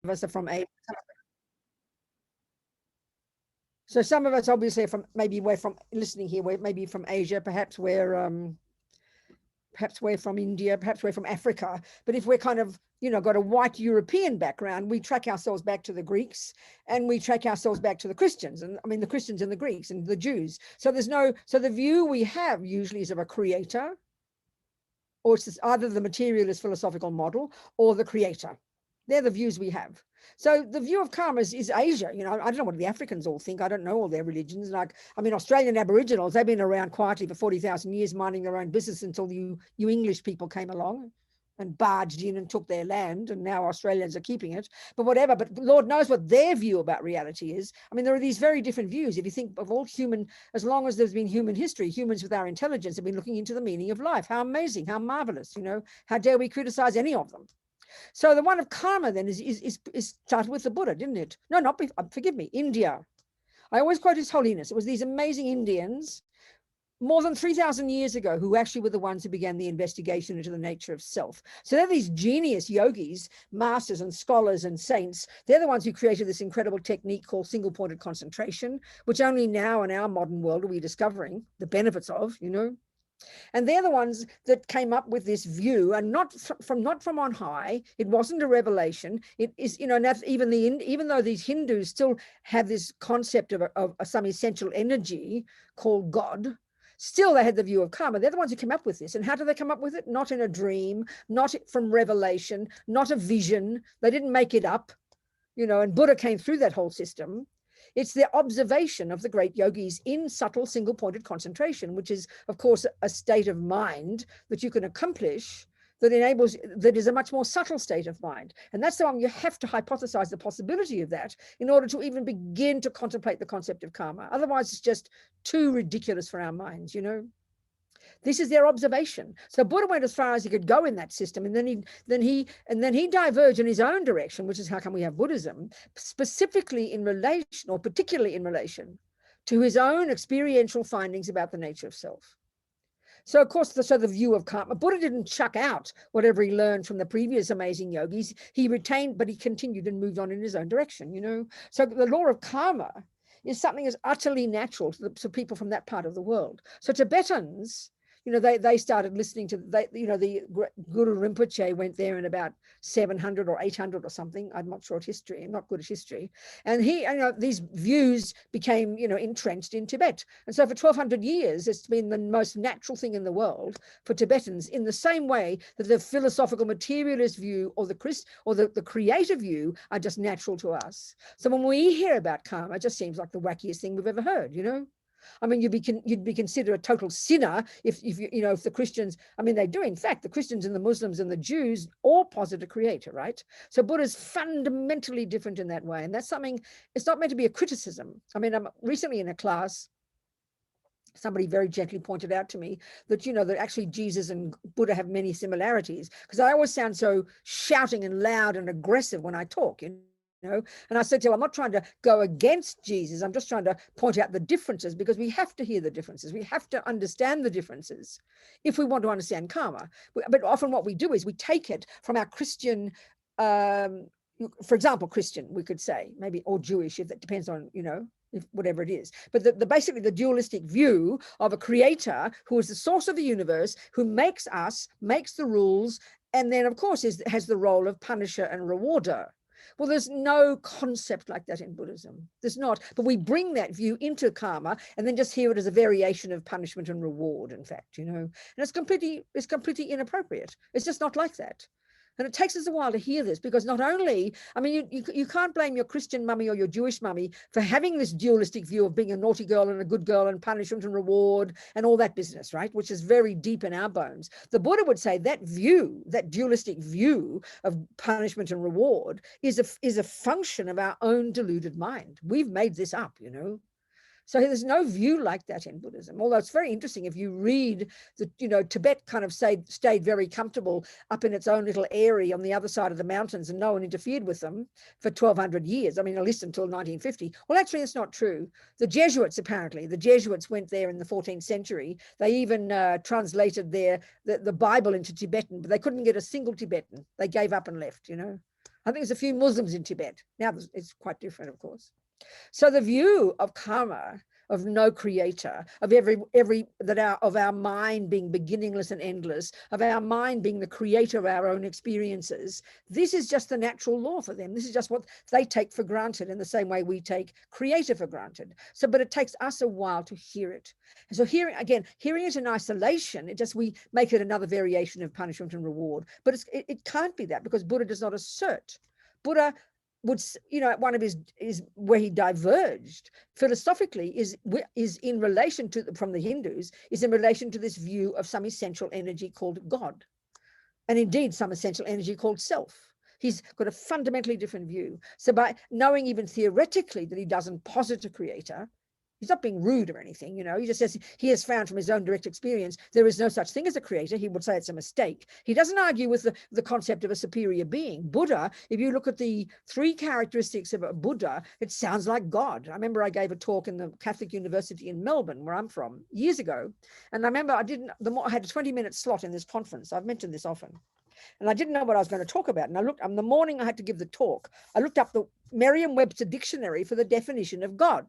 of us are from Asia. So some of us obviously are from, maybe we're from, listening here, we're maybe from Asia, perhaps we're from India, perhaps we're from Africa. But if we're kind of, got a white European background, we track ourselves back to the Greeks, and we track ourselves back to the Christians. And I mean, the Christians and the Greeks and the Jews. So the view we have usually is of a creator, or it's either the materialist philosophical model or the creator. They're the views we have. So the view of karma is Asia. I don't know what the Africans all think. I don't know all their religions. Australian Aboriginals, they've been around quietly for 40,000 years, minding their own business until you English people came along and barged in and took their land, and now Australians are keeping it. But whatever, but Lord knows what their view about reality is. There are these very different views. If you think of all human, as long as there's been human history, humans with our intelligence have been looking into the meaning of life. How amazing, how marvelous, how dare we criticize any of them? So the one of karma then is started with the Buddha, didn't it? No, forgive me, India. I always quote His Holiness. It was these amazing Indians more than 3,000 years ago who actually were the ones who began the investigation into the nature of self. So they're these genius yogis, masters and scholars and saints. They're the ones who created this incredible technique called single-pointed concentration, which only now in our modern world are we discovering the benefits of, And they're the ones that came up with this view, and not from on high. It wasn't a revelation. It is, and that's even though these Hindus still have this concept of some essential energy called God, still they had the view of karma. They're the ones who came up with this. And how do they come up with it? Not in a dream, not from revelation, not a vision. They didn't make it up, and Buddha came through that whole system. It's the observation of the great yogis in subtle single-pointed concentration, which is, of course, a state of mind that you can accomplish that is a much more subtle state of mind. And that's the one you have to hypothesize the possibility of that in order to even begin to contemplate the concept of karma. Otherwise, it's just too ridiculous for our minds, This is their observation. So Buddha went as far as he could go in that system, and then he diverged in his own direction, which is how come we have Buddhism, specifically in relation, or particularly in relation to his own experiential findings about the nature of self. So of course, the view of karma, Buddha didn't chuck out whatever he learned from the previous amazing yogis. He retained, but he continued and moved on in his own direction, So the law of karma is something that's utterly natural to people from that part of the world. So Tibetans, they started listening to, the Guru Rinpoche went there in about 700 or 800 or something. I'm not sure at history. I'm not good at history. And these views became, entrenched in Tibet. And so for 1,200 years, it's been the most natural thing in the world for Tibetans, in the same way that the philosophical materialist view or the creative view are just natural to us. So when we hear about karma, it just seems like the wackiest thing we've ever heard, you'd be considered a total sinner if the Christians, they do, in fact, the Christians and the Muslims and the Jews all posit a creator, right? So Buddha's fundamentally different in that way. And that's something, it's not meant to be a criticism. I'm recently in a class, somebody very gently pointed out to me that, that actually Jesus and Buddha have many similarities, because I always sound so shouting and loud and aggressive when I talk, and I said to him, I'm not trying to go against Jesus. I'm just trying to point out the differences, because we have to hear the differences. We have to understand the differences if we want to understand karma. But often what we do is we take it from our Christian, for example, Christian, we could say, maybe, or Jewish, if that depends on, if whatever it is. But basically the dualistic view of a creator who is the source of the universe, who makes us, makes the rules, and then, of course, has the role of punisher and rewarder. Well, there's no concept like that in Buddhism. There's not. But we bring that view into karma and then just hear it as a variation of punishment and reward, in fact, And it's completely inappropriate. It's just not like that. And it takes us a while to hear this, because not only, you can't blame your Christian mummy or your Jewish mummy for having this dualistic view of being a naughty girl and a good girl and punishment and reward and all that business, right? Which is very deep in our bones. The Buddha would say that view, that dualistic view of punishment and reward is a function of our own deluded mind. We've made this up, So there's no view like that in Buddhism, although it's very interesting. If you read Tibet kind of stayed very comfortable up in its own little area on the other side of the mountains, and no one interfered with them for 1,200 years. At least until 1950. Well, actually, it's not true. The Jesuits went there in the 14th century. They even translated the Bible into Tibetan, but they couldn't get a single Tibetan. They gave up and left, I think there's a few Muslims in Tibet. Now it's quite different, of course. So the view of karma, of no creator, of of our mind being beginningless and endless, of our mind being the creator of our own experiences, this is just the natural law for them. This is just what they take for granted, in the same way we take creator for granted. So, but it takes us a while to hear it. And so hearing it in isolation, we make it another variation of punishment and reward. But it can't be that, because Buddha does not assert. Buddha would, one of his is where he diverged philosophically is in relation to, from the Hindus, is in relation to this view of some essential energy called God, and indeed some essential energy called self. He's got a fundamentally different view. So by knowing even theoretically that he doesn't posit a creator, he's not being rude or anything, he just says he has found from his own direct experience there is no such thing as a creator. He would say it's a mistake. He doesn't argue with the concept of a superior being. Buddha, if you look at the 3 characteristics of a Buddha, it sounds like God. I remember I gave a talk in the Catholic University in Melbourne, where I'm from, years ago. And I remember I had a 20-minute slot in this conference. I've mentioned this often. And I didn't know what I was going to talk about. And I looked, the morning I had to give the talk, I looked up the Merriam-Webster dictionary for the definition of God.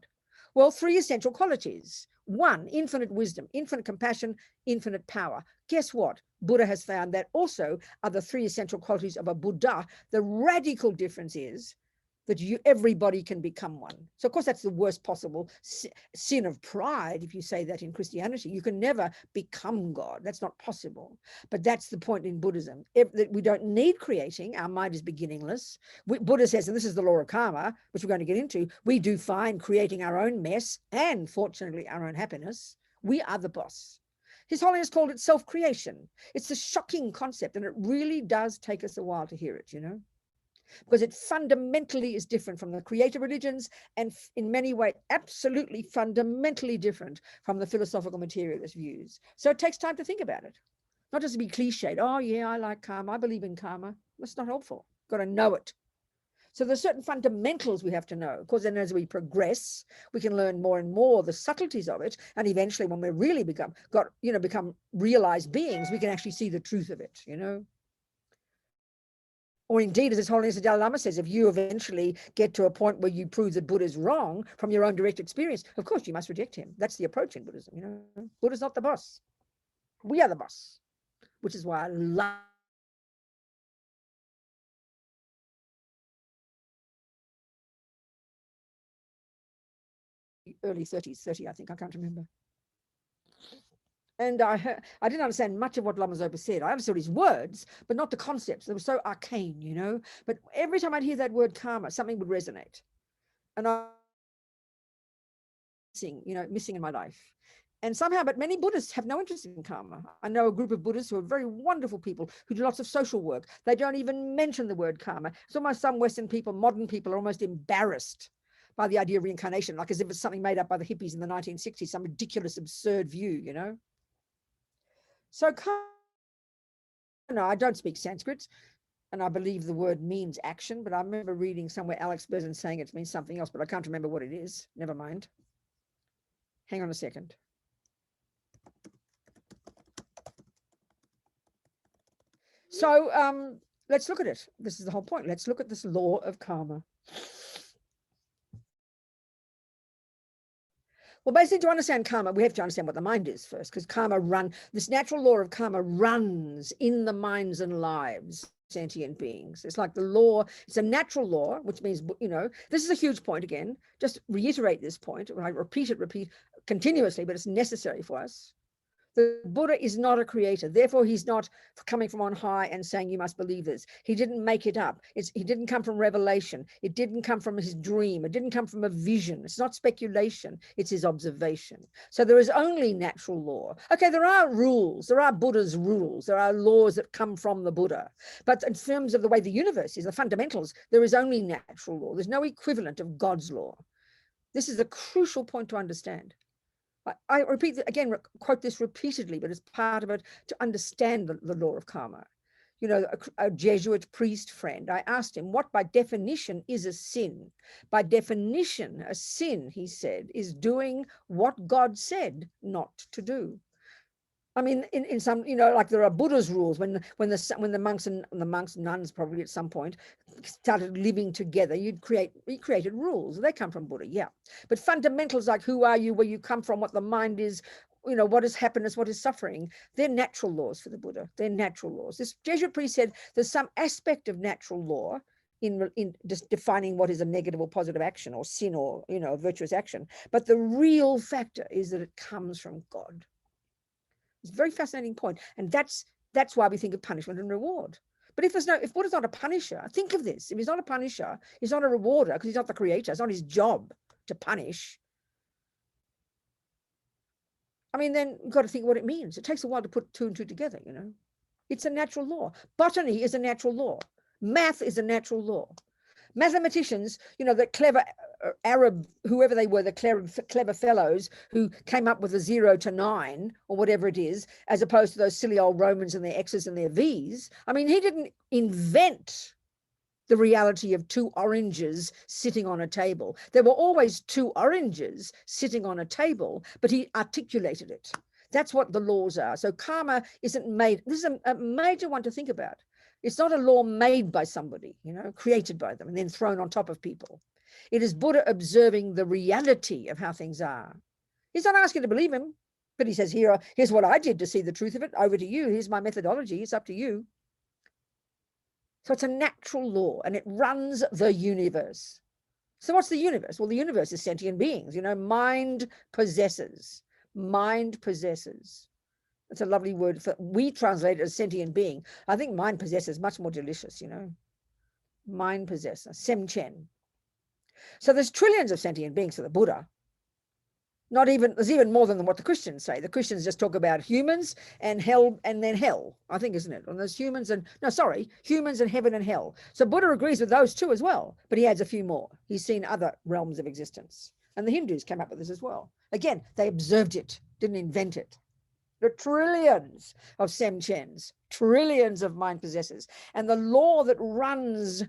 Well, 3 essential qualities. 1, infinite wisdom, infinite compassion, infinite power. Guess what? Buddha has found that also are the 3 essential qualities of a Buddha. The radical difference is that everybody can become one. So of course that's the worst possible sin of pride, if you say that in Christianity. You can never become God. That's not possible. But that's the point in Buddhism. That we don't need creating. Our mind is beginningless. Buddha says, and this is the law of karma, which we're going to get into, we do find creating our own mess and, fortunately, our own happiness. We are the boss. His Holiness called it self-creation. It's a shocking concept, and it really does take us a while to hear it, because it fundamentally is different from the creator religions, and in many ways absolutely fundamentally different from the philosophical materialist views. So it takes time to think about it, not just to be cliched. Oh yeah, I like karma, I believe in karma. That's not helpful. Got to know it. So there's certain fundamentals we have to know, because then as we progress, we can learn more and more the subtleties of it, and eventually when we really become realized beings, we can actually see the truth of it, Or indeed, as His Holiness the Dalai Lama says, if you eventually get to a point where you prove that Buddha is wrong from your own direct experience, of course you must reject him. That's the approach in Buddhism. Buddha's not the boss. We are the boss, which is why I love early 30s, 30, I think, I can't remember. And I didn't understand much of what Lama Zopa said. I understood his words, but not the concepts. They were so arcane, But every time I'd hear that word karma, something would resonate. And I missing in my life. And somehow, but many Buddhists have no interest in karma. I know a group of Buddhists who are very wonderful people who do lots of social work. They don't even mention the word karma. It's almost some Western people, modern people, are almost embarrassed by the idea of reincarnation, like as if it's something made up by the hippies in the 1960s, some ridiculous, absurd view, So no, I don't speak Sanskrit, and I believe the word means action, but I remember reading somewhere Alex Berzin saying it means something else, but I can't remember what it is. Never mind. Hang on a second. So let's look at it. This is the whole point. Let's look at this law of karma. Well, basically, to understand karma, we have to understand what the mind is first, because this natural law of karma runs in the minds and lives of sentient beings. It's like the law, it's a natural law, which means, this is a huge point again. Just reiterate this point. I repeat continuously, but it's necessary for us. The Buddha is not a creator. Therefore, he's not coming from on high and saying, you must believe this. He didn't make it up. He didn't come from revelation. It didn't come from his dream. It didn't come from a vision. It's not speculation. It's his observation. So there is only natural law. Okay, there are rules. There are Buddha's rules. There are laws that come from the Buddha. But in terms of the way the universe is, the fundamentals, there is only natural law. There's no equivalent of God's law. This is a crucial point to understand. I repeat, again, quote this repeatedly, but it's part of it to understand the law of karma. A Jesuit priest friend, I asked him, what by definition is a sin? By definition, a sin, he said, is doing what God said not to do. I mean, in some, you know, like there are Buddha's rules when the monks and nuns probably at some point started living together, he created rules. They come from Buddha, yeah. But fundamentals like who are you, where you come from, what the mind is, you know, what is happiness, what is suffering, they're natural laws for the Buddha. They're natural laws. This Jesuit priest said there's some aspect of natural law in just defining what is a negative or positive action or sin or, you know, virtuous action. But the real factor is that it comes from God. It's a very fascinating point. And that's why we think of punishment and reward. But if Buddha's not a punisher, think of this. If he's not a punisher, he's not a rewarder because he's not the creator. It's not his job to punish. I mean, then you've got to think what it means. It takes a while to put two and two together, you know. It's a natural law. Botany is a natural law. Math is a natural law. Mathematicians, you know, the clever Arab, whoever they were, the clever fellows who came up with a 0 to 9 or whatever it is, as opposed to those silly old Romans and their X's and their V's. I mean, he didn't invent the reality of two oranges sitting on a table. There were always two oranges sitting on a table, but he articulated it. That's what the laws are. So karma isn't made. This is a major one to think about. It's not a law made by somebody, you know, created by them and then thrown on top of people. It is Buddha observing the reality of how things are. He's not asking to believe him, but he says, here's what I did to see the truth of it. Over to you. Here's my methodology. It's up to you. So it's a natural law and it runs the universe. So what's the universe? Well, the universe is sentient beings, you know, mind possesses. Mind possesses. It's a lovely word for, we translate it as sentient being. I think mind possesses much more delicious, you know. Mind possessor, Semchen. So there's trillions of sentient beings for the Buddha. There's even more than what the Christians say. The Christians just talk about humans and hell and then hell, I think, isn't it? And there's humans and heaven and hell. So Buddha agrees with those two as well, but he adds a few more. He's seen other realms of existence. And the Hindus came up with this as well. Again, they observed it, didn't invent it. There are trillions of Semchens, trillions of mind possessors. And the law that runs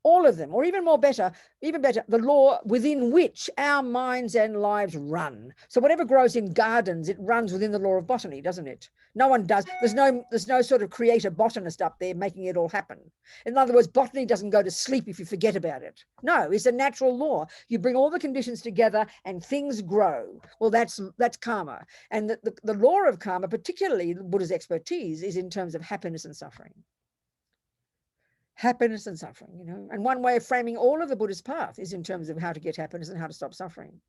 all of them, or even better, the law within which our minds and lives run. So whatever grows in gardens, it runs within the law of botany, doesn't it? No one does. There's no sort of creator botanist up there making it all happen. In other words, botany doesn't go to sleep if you forget about it. No, it's a natural law. You bring all the conditions together and things grow. Well, that's karma. And the law of karma, particularly Buddha's expertise, is in terms of happiness and suffering. Happiness and suffering, you know. And one way of framing all of the Buddhist path is in terms of how to get happiness and how to stop suffering.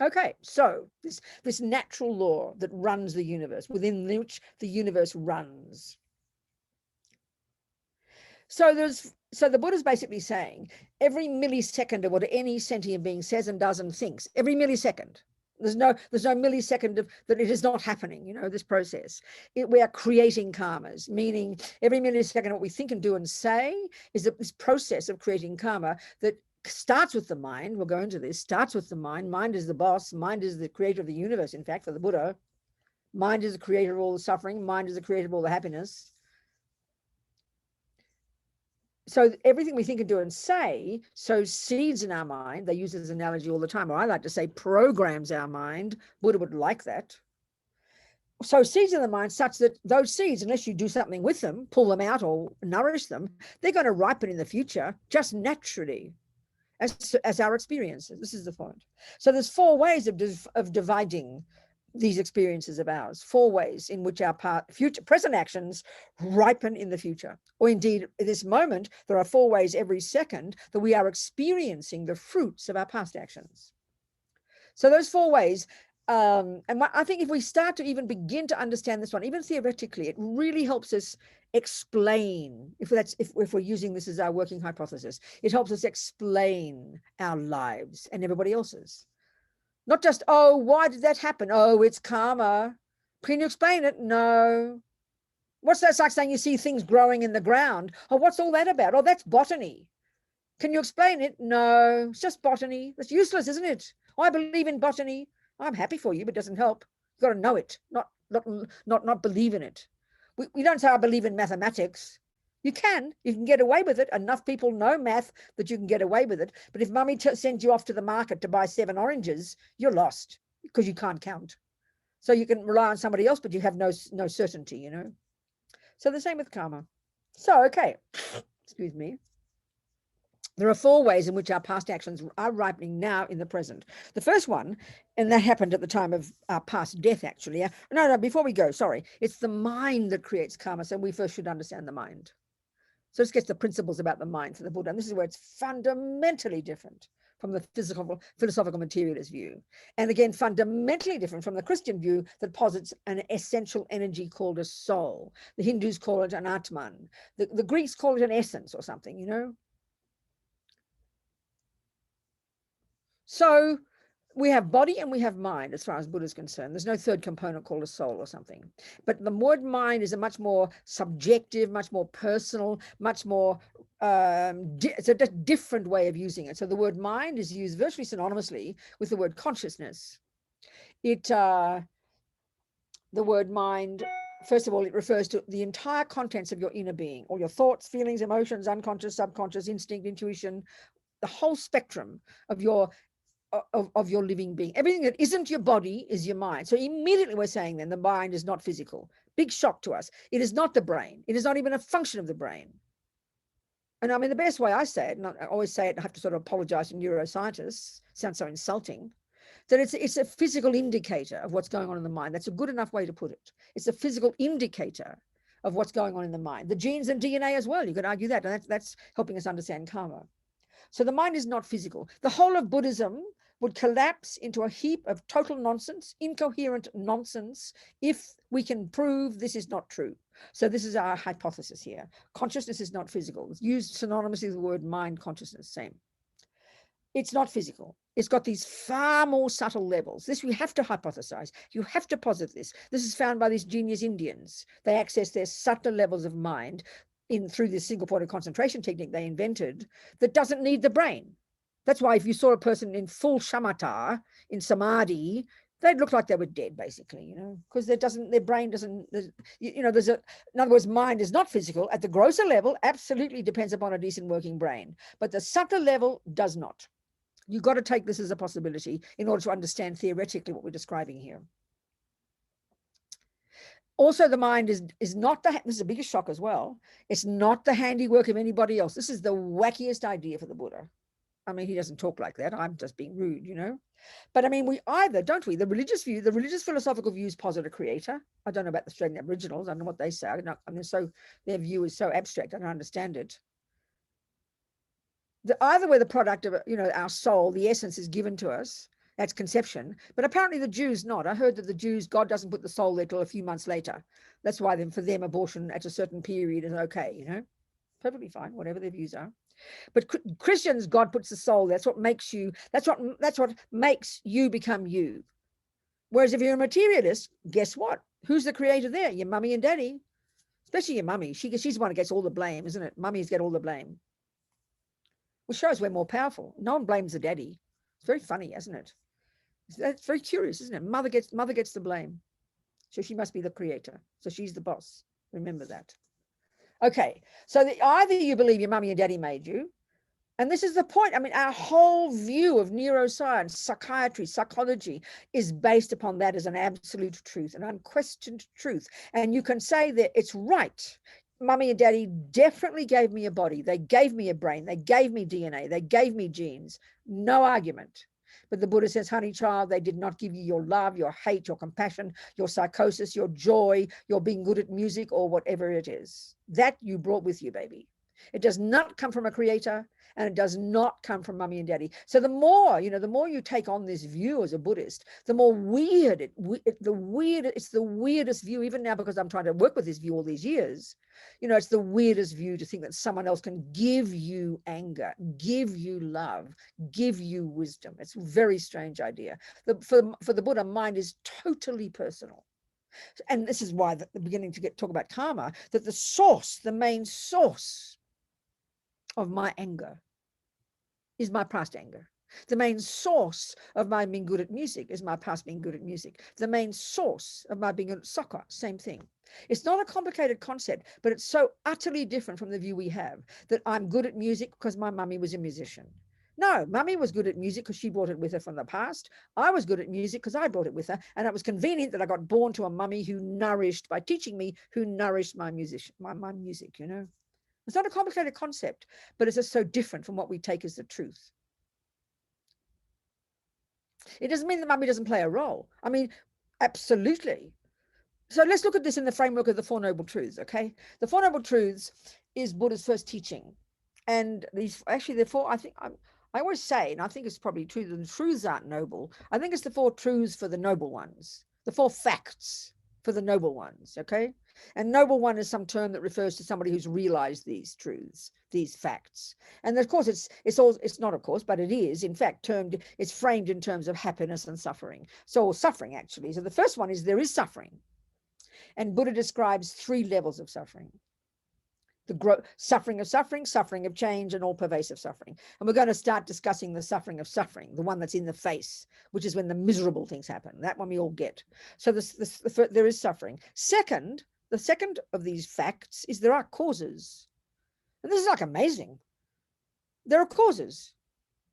Okay, so this natural law that runs the universe, within which the universe runs. So the Buddha's basically saying every millisecond of what any sentient being says and does and thinks, every millisecond. There's no millisecond that it is not happening, you know, this process. We are creating karmas, meaning every millisecond what we think and do and say is this process of creating karma that starts with the mind. We'll go into this, starts with the mind. Mind is the boss. Mind is the creator of the universe, in fact, for the Buddha. Mind is the creator of all the suffering. Mind is the creator of all the happiness. So everything we think and do and say sows seeds in our mind. They use this analogy all the time, or I like to say programs our mind. Buddha would like that. So seeds in the mind such that those seeds, unless you do something with them, pull them out or nourish them, they're going to ripen in the future just naturally as our experiences. This is the point. So there's 4 ways of dividing these experiences of ours, 4 ways in which our present actions ripen in the future. Or indeed, at this moment, there are 4 ways every second that we are experiencing the fruits of our past actions. So those 4 ways, and I think if we start to even begin to understand this one, even theoretically, it really helps us explain, if we're using this as our working hypothesis, it helps us explain our lives and everybody else's. Not just, oh, why did that happen? Oh, it's karma. Can you explain it? No. What's that like saying you see things growing in the ground? Oh, what's all that about? Oh, that's botany. Can you explain it? No, it's just botany. That's useless, isn't it? Oh, I believe in botany. I'm happy for you, but it doesn't help. You've got to know it, not believe in it. We don't say I believe in mathematics. You can get away with it. Enough people know math that you can get away with it. But if mummy sends you off to the market to buy 7 oranges, you're lost because you can't count. So you can rely on somebody else, but you have no certainty, you know. So the same with karma. So, okay, excuse me. There are 4 ways in which our past actions are ripening now in the present. The first one, and that happened at the time of our past death, actually. No, before we go, sorry. It's the mind that creates karma, so we first should understand the mind. So let's get the principles about the mind for the Buddha. And this is where it's fundamentally different from the philosophical materialist view. And again, fundamentally different from the Christian view that posits an essential energy called a soul. The Hindus call it an Atman. The Greeks call it an essence or something, you know. So we have body and we have mind as far as Buddha is concerned. There's no third component called a soul or something. But the word mind is a much more subjective, much more personal, much more, it's a different way of using it. So the word mind is used virtually synonymously with the word consciousness. The word mind, first of all, it refers to the entire contents of your inner being, all your thoughts, feelings, emotions, unconscious, subconscious, instinct, intuition, the whole spectrum of your living being. Everything that isn't your body is your mind. So immediately we're saying then the mind is not physical. Big shock to us. It is not the brain. It is not even a function of the brain. And I mean, the best way I say it, and I always say it, I have to sort of apologize to neuroscientists, sounds so insulting, that it's a physical indicator of what's going on in the mind. That's a good enough way to put it. It's a physical indicator of what's going on in the mind. The genes and DNA as well, you could argue that, and that's helping us understand karma. So the mind is not physical. The whole of Buddhism would collapse into a heap of total nonsense, incoherent nonsense, if we can prove this is not true. So this is our hypothesis here. Consciousness is not physical. It's used synonymously with the word mind, consciousness, same. It's not physical. It's got these far more subtle levels. This we have to hypothesize. You have to posit this. This is found by these genius Indians. They access their subtler levels of mind through this single point of concentration technique they invented that doesn't need the brain. That's why if you saw a person in full shamatha, in samadhi, they'd look like they were dead, basically, you know, because their brain doesn't, you know, in other words, mind is not physical. At the grosser level, absolutely depends upon a decent working brain, but the subtler level does not. You've got to take this as a possibility in order to understand theoretically what we're describing here. Also, the mind is not this is the biggest shock as well. It's not the handiwork of anybody else. This is the wackiest idea for the Buddha. I mean, he doesn't talk like that. I'm just being rude, you know. But I mean, we either, don't we? The religious view, the religious philosophical views posit a creator. I don't know about the Australian Aboriginals. I don't know what they say. I mean, so their view is so abstract. I don't understand it. Either we're the product of, you know, our soul, the essence is given to us. That's conception. But apparently the Jews not. I heard that the Jews, God doesn't put the soul there till a few months later. That's why then for them abortion at a certain period is okay, you know. Perfectly fine, whatever their views are. But Christians, God puts the soul. That's what makes you. That's what makes you become you. Whereas if you're a materialist, guess what? Who's the creator there? Your mummy and daddy, especially your mummy. She's the one who gets all the blame, isn't it? Mummies get all the blame, which shows we're more powerful. No one blames the daddy. It's very funny, isn't it? That's very curious, isn't it? Mother gets the blame, so she must be the creator. So she's the boss. Remember that. Okay, so either you believe your mummy and daddy made you, and this is the point. I mean, our whole view of neuroscience, psychiatry, psychology is based upon that as an absolute truth, an unquestioned truth. And you can say that it's right. Mummy and daddy definitely gave me a body. They gave me a brain. They gave me DNA. They gave me genes. No argument. But the Buddha says, honey child, they did not give you your love, your hate, your compassion, your psychosis, your joy, your being good at music, or whatever it is. That you brought with you, baby. It does not come from a creator, and it does not come from mummy and daddy. So the more you take on this view as a Buddhist, the more weird it's the weirdest view, even now, because I'm trying to work with this view all these years. You know, it's the weirdest view to think that someone else can give you anger, give you love, give you wisdom. It's a very strange idea. For the Buddha, mind is totally personal. And this is why the beginning to talk about karma, that the main source of my anger is my past anger. The main source of my being good at music is my past being good at music. The main source of my being good at soccer, same thing. It's not a complicated concept, but it's so utterly different from the view we have, that I'm good at music because my mummy was a musician. No, mummy was good at music because she brought it with her from the past. I was good at music because I brought it with her. And it was convenient that I got born to a mummy who nourished, by teaching me, who nourished my music, my music, you know. It's not a complicated concept, but it's just so different from what we take as the truth. It doesn't mean that mummy doesn't play a role. I mean, absolutely. So let's look at this in the framework of the Four Noble Truths, okay? The Four Noble Truths is Buddha's first teaching. And these, actually, the four, I always say, and I think it's probably true, that the truths aren't noble. I think it's the four truths for the noble ones, the four facts for the noble ones, okay? And noble one is some term that refers to somebody who's realized these truths, these facts. And of course, it's not, of course, but it is, in fact, it's framed in terms of happiness and suffering. So suffering, actually. So the first one is there is suffering. And Buddha describes 3 levels of suffering. The suffering of change, and all pervasive suffering. And we're going to start discussing the suffering, the one that's in the face, which is when the miserable things happen. That one we all get. So there is suffering. The second of these facts is there are causes. And this is like amazing. There are causes.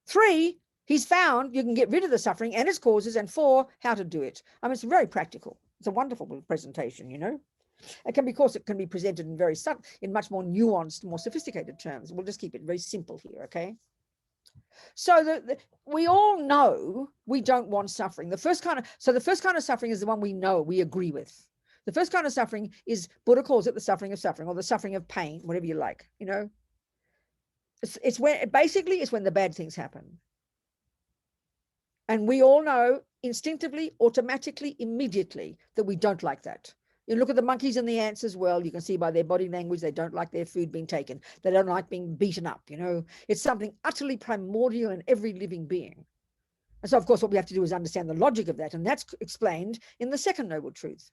3, he's found you can get rid of the suffering and its causes, and 4, how to do it. I mean, it's very practical. It's a wonderful presentation, you know. It can be, of course, it can be presented in much more nuanced, more sophisticated terms. We'll just keep it very simple here, okay? So we all know we don't want suffering. The first kind of suffering is the one we know, we agree with. The first kind of suffering is, Buddha calls it the suffering of suffering, or the suffering of pain, whatever you like, you know. It's when the bad things happen. And we all know instinctively, automatically, immediately that we don't like that. You look at the monkeys and the ants as well. You can see by their body language, they don't like their food being taken. They don't like being beaten up, you know. It's something utterly primordial in every living being. And so, of course, what we have to do is understand the logic of that. And that's explained in the second noble truth.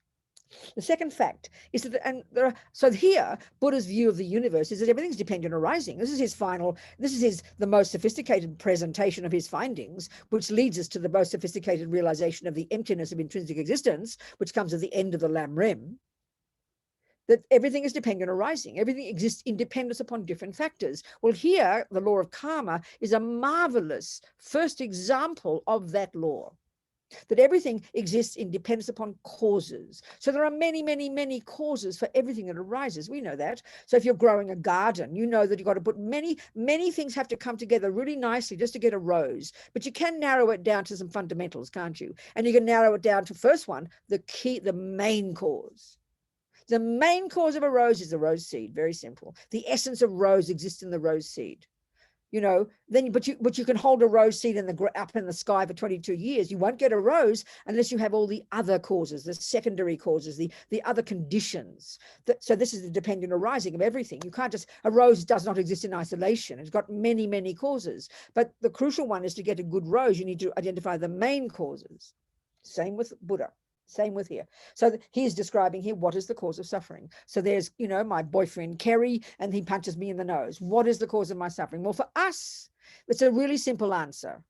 The second fact is that, so here, Buddha's view of the universe is that everything's dependent arising. This is the most sophisticated presentation of his findings, which leads us to the most sophisticated realization of the emptiness of intrinsic existence, which comes at the end of the Lam Rem, that everything is dependent arising. Everything exists in dependence upon different factors. Well, here, the law of karma is a marvelous first example of that law. That everything exists in dependence upon causes. So there are many, many, many causes for everything that arises. We know that. So if you're growing a garden, you know that you've got to put many, many things have to come together really nicely just to get a rose. But you can narrow it down to some fundamentals, can't you? And you can narrow it down to first one, the main cause. The main cause of a rose is the rose seed. Very simple. The essence of rose exists in the rose seed. You know, but you can hold a rose seed up in the sky for 22 years. You won't get a rose unless you have all the other causes, the secondary causes, the other conditions. So this is the dependent arising of everything. You can't a rose does not exist in isolation. It's got many, many causes. But the crucial one is to get a good rose, you need to identify the main causes. Same with Buddha. Same with here. So he's describing here what is the cause of suffering. So there's, you know, my boyfriend, Kerry, and he punches me in the nose. What is the cause of my suffering? Well, for us, it's a really simple answer.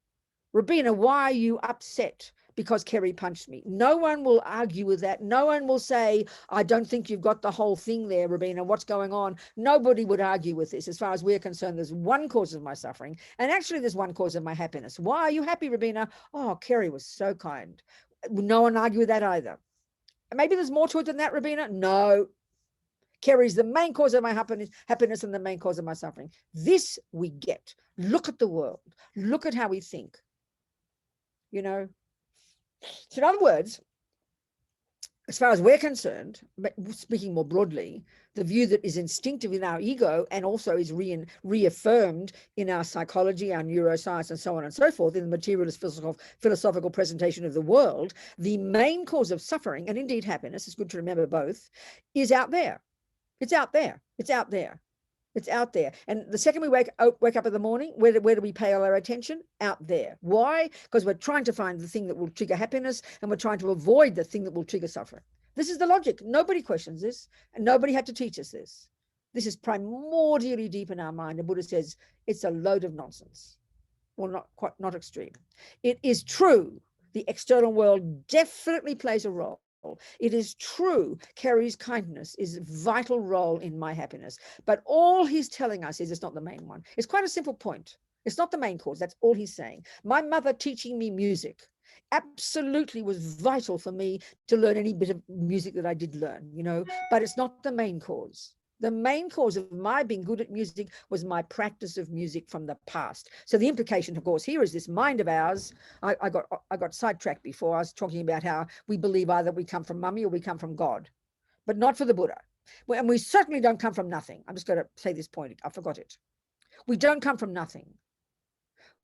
Robina, why are you upset because Kerry punched me? No one will argue with that. No one will say, I don't think you've got the whole thing there, Robina. What's going on? Nobody would argue with this. As far as we're concerned, there's one cause of my suffering. And actually, there's one cause of my happiness. Why are you happy, Robina? Oh, Kerry was so kind. No one argue with that either. Maybe there's more to it than that, Robina. No. Kerry's the main cause of my happiness and the main cause of my suffering. This we get. Look at the world. Look at how we think. You know? So in other words, as far as we're concerned, speaking more broadly, the view that is instinctive in our ego and also is reaffirmed in our psychology, our neuroscience, and so on and so forth, in the materialist philosophical presentation of the world, the main cause of suffering, and indeed happiness, it's good to remember both, is out there. It's out there. It's out there. It's out there. And the second we wake up in the morning, where do we pay all our attention? Out there. Why? Because we're trying to find the thing that will trigger happiness, and we're trying to avoid the thing that will trigger suffering. This is the logic. Nobody questions this, and nobody had to teach us this. This is primordially deep in our mind. And Buddha says it's a load of nonsense. Well, not extreme. It is true. The external world definitely plays a role. It is true, Kerry's kindness is a vital role in my happiness. But all he's telling us is it's not the main one. It's quite a simple point. It's not the main cause. That's all he's saying. My mother teaching me music absolutely was vital for me to learn any bit of music that I did learn, you know, but it's not the main cause. The main cause of my being good at music was my practice of music from the past. So the implication, of course, here is this mind of ours. I got sidetracked before. I was talking about how we believe either we come from mummy or we come from God, but not for the Buddha. And we certainly don't come from nothing. I'm just going to say this point. I forgot it. We don't come from nothing.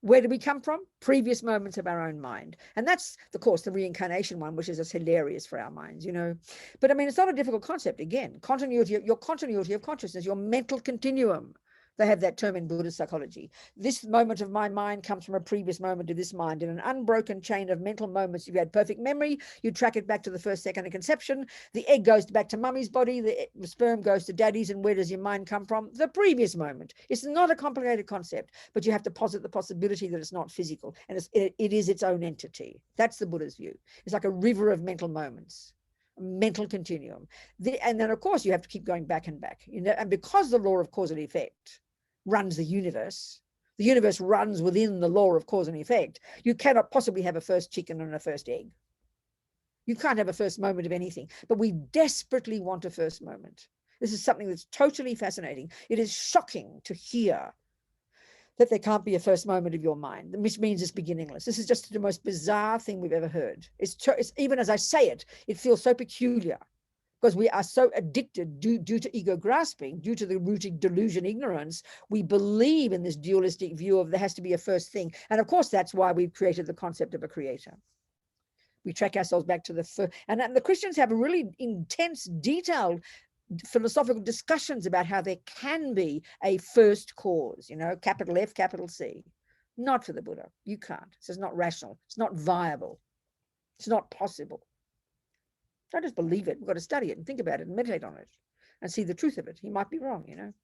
Where do we come from? Previous moments of our own mind. And that's, of course, the reincarnation one, which is just hilarious for our minds, you know. But I mean, it's not a difficult concept. Again, your continuity of consciousness, your mental continuum. They have that term in Buddhist psychology. This moment of my mind comes from a previous moment of this mind. In an unbroken chain of mental moments, you had perfect memory. You track it back to the first second of conception. The egg goes back to mummy's body. The sperm goes to daddy's. And where does your mind come from? The previous moment. It's not a complicated concept, but you have to posit the possibility that it's not physical. And it is its own entity. That's the Buddha's view. It's like a river of mental moments. Mental continuum. And then, of course, you have to keep going back and back. You know, and because the law of cause and effect runs the universe runs within the law of cause and effect, you cannot possibly have a first chicken and a first egg. You can't have a first moment of anything, but we desperately want a first moment. This is something that's totally fascinating. It is shocking to hear that there can't be a first moment of your mind, which means it's beginningless. This is just the most bizarre thing we've ever heard. It's even as I say it, it feels so peculiar because we are so addicted due to ego grasping, due to the rooted delusion ignorance. We believe in this dualistic view of there has to be a first thing. And of course, that's why we've created the concept of a creator. We track ourselves back to the first. And the Christians have a really intense, detailed philosophical discussions about how there can be a first cause, you know, capital F, capital C. Not for the Buddha. You can't. So it's not rational. It's not viable. It's not possible. Don't just believe it. We've got to study it and think about it and meditate on it and see the truth of it. He might be wrong, you know.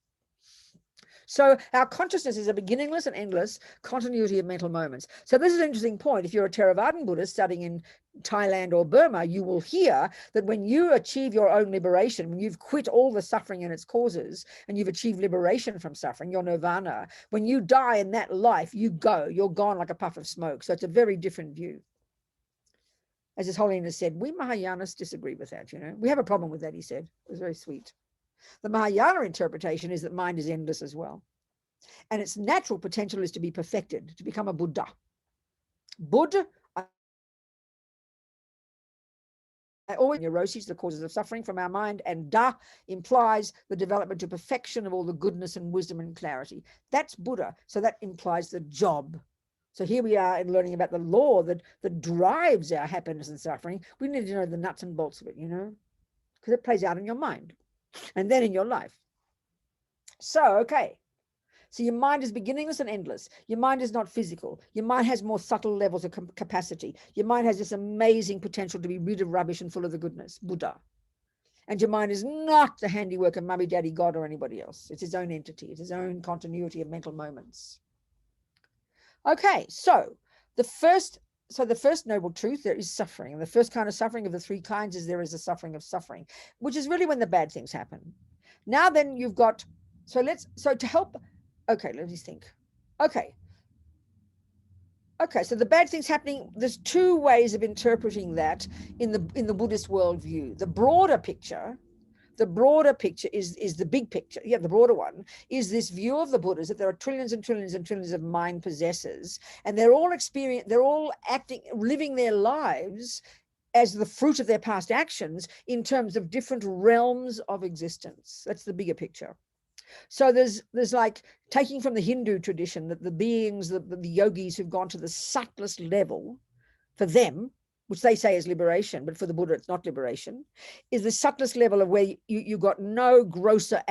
So our consciousness is a beginningless and endless continuity of mental moments. So this is an interesting point. If you're a Theravadan Buddhist studying in Thailand or Burma, you will hear that when you achieve your own liberation, when you've quit all the suffering and its causes, and you've achieved liberation from suffering, your nirvana, when you die in that life, you're gone like a puff of smoke. So it's a very different view. As His Holiness said, we Mahayanists disagree with that, you know. We have a problem with that, he said. It was very sweet. The Mahayana interpretation is that mind is endless as well. And its natural potential is to be perfected, to become a Buddha. Buddha, I always neuroses, the causes of suffering from our mind, and Da implies the development to perfection of all the goodness and wisdom and clarity. That's Buddha. So that implies the job. So here we are in learning about the law that drives our happiness and suffering. We need to know the nuts and bolts of it, you know, because it plays out in your mind and then in your life. So, okay. So your mind is beginningless and endless. Your mind is not physical. Your mind has more subtle levels of capacity. Your mind has this amazing potential to be rid of rubbish and full of the goodness, Buddha. And your mind is not the handiwork of mummy, daddy, God, or anybody else. It's its own entity. It's its own continuity of mental moments. Okay, so the first noble truth, there is suffering. And the first kind of suffering of the three kinds is there is a suffering of suffering, which is really when the bad things happen. Now then you've got, so to help, okay, let me think. Okay, so the bad things happening, there's two ways of interpreting that in the Buddhist worldview. The broader picture is the big picture. Yeah, the broader one is this view of the Buddhas that there are trillions and trillions and trillions of mind possessors, and they're all acting, living their lives as the fruit of their past actions in terms of different realms of existence. That's the bigger picture. So there's like taking from the Hindu tradition that the beings, the yogis who've gone to the subtlest level, for them, which they say is liberation, but for the Buddha, it's not liberation, is the subtlest level of where you got no grosser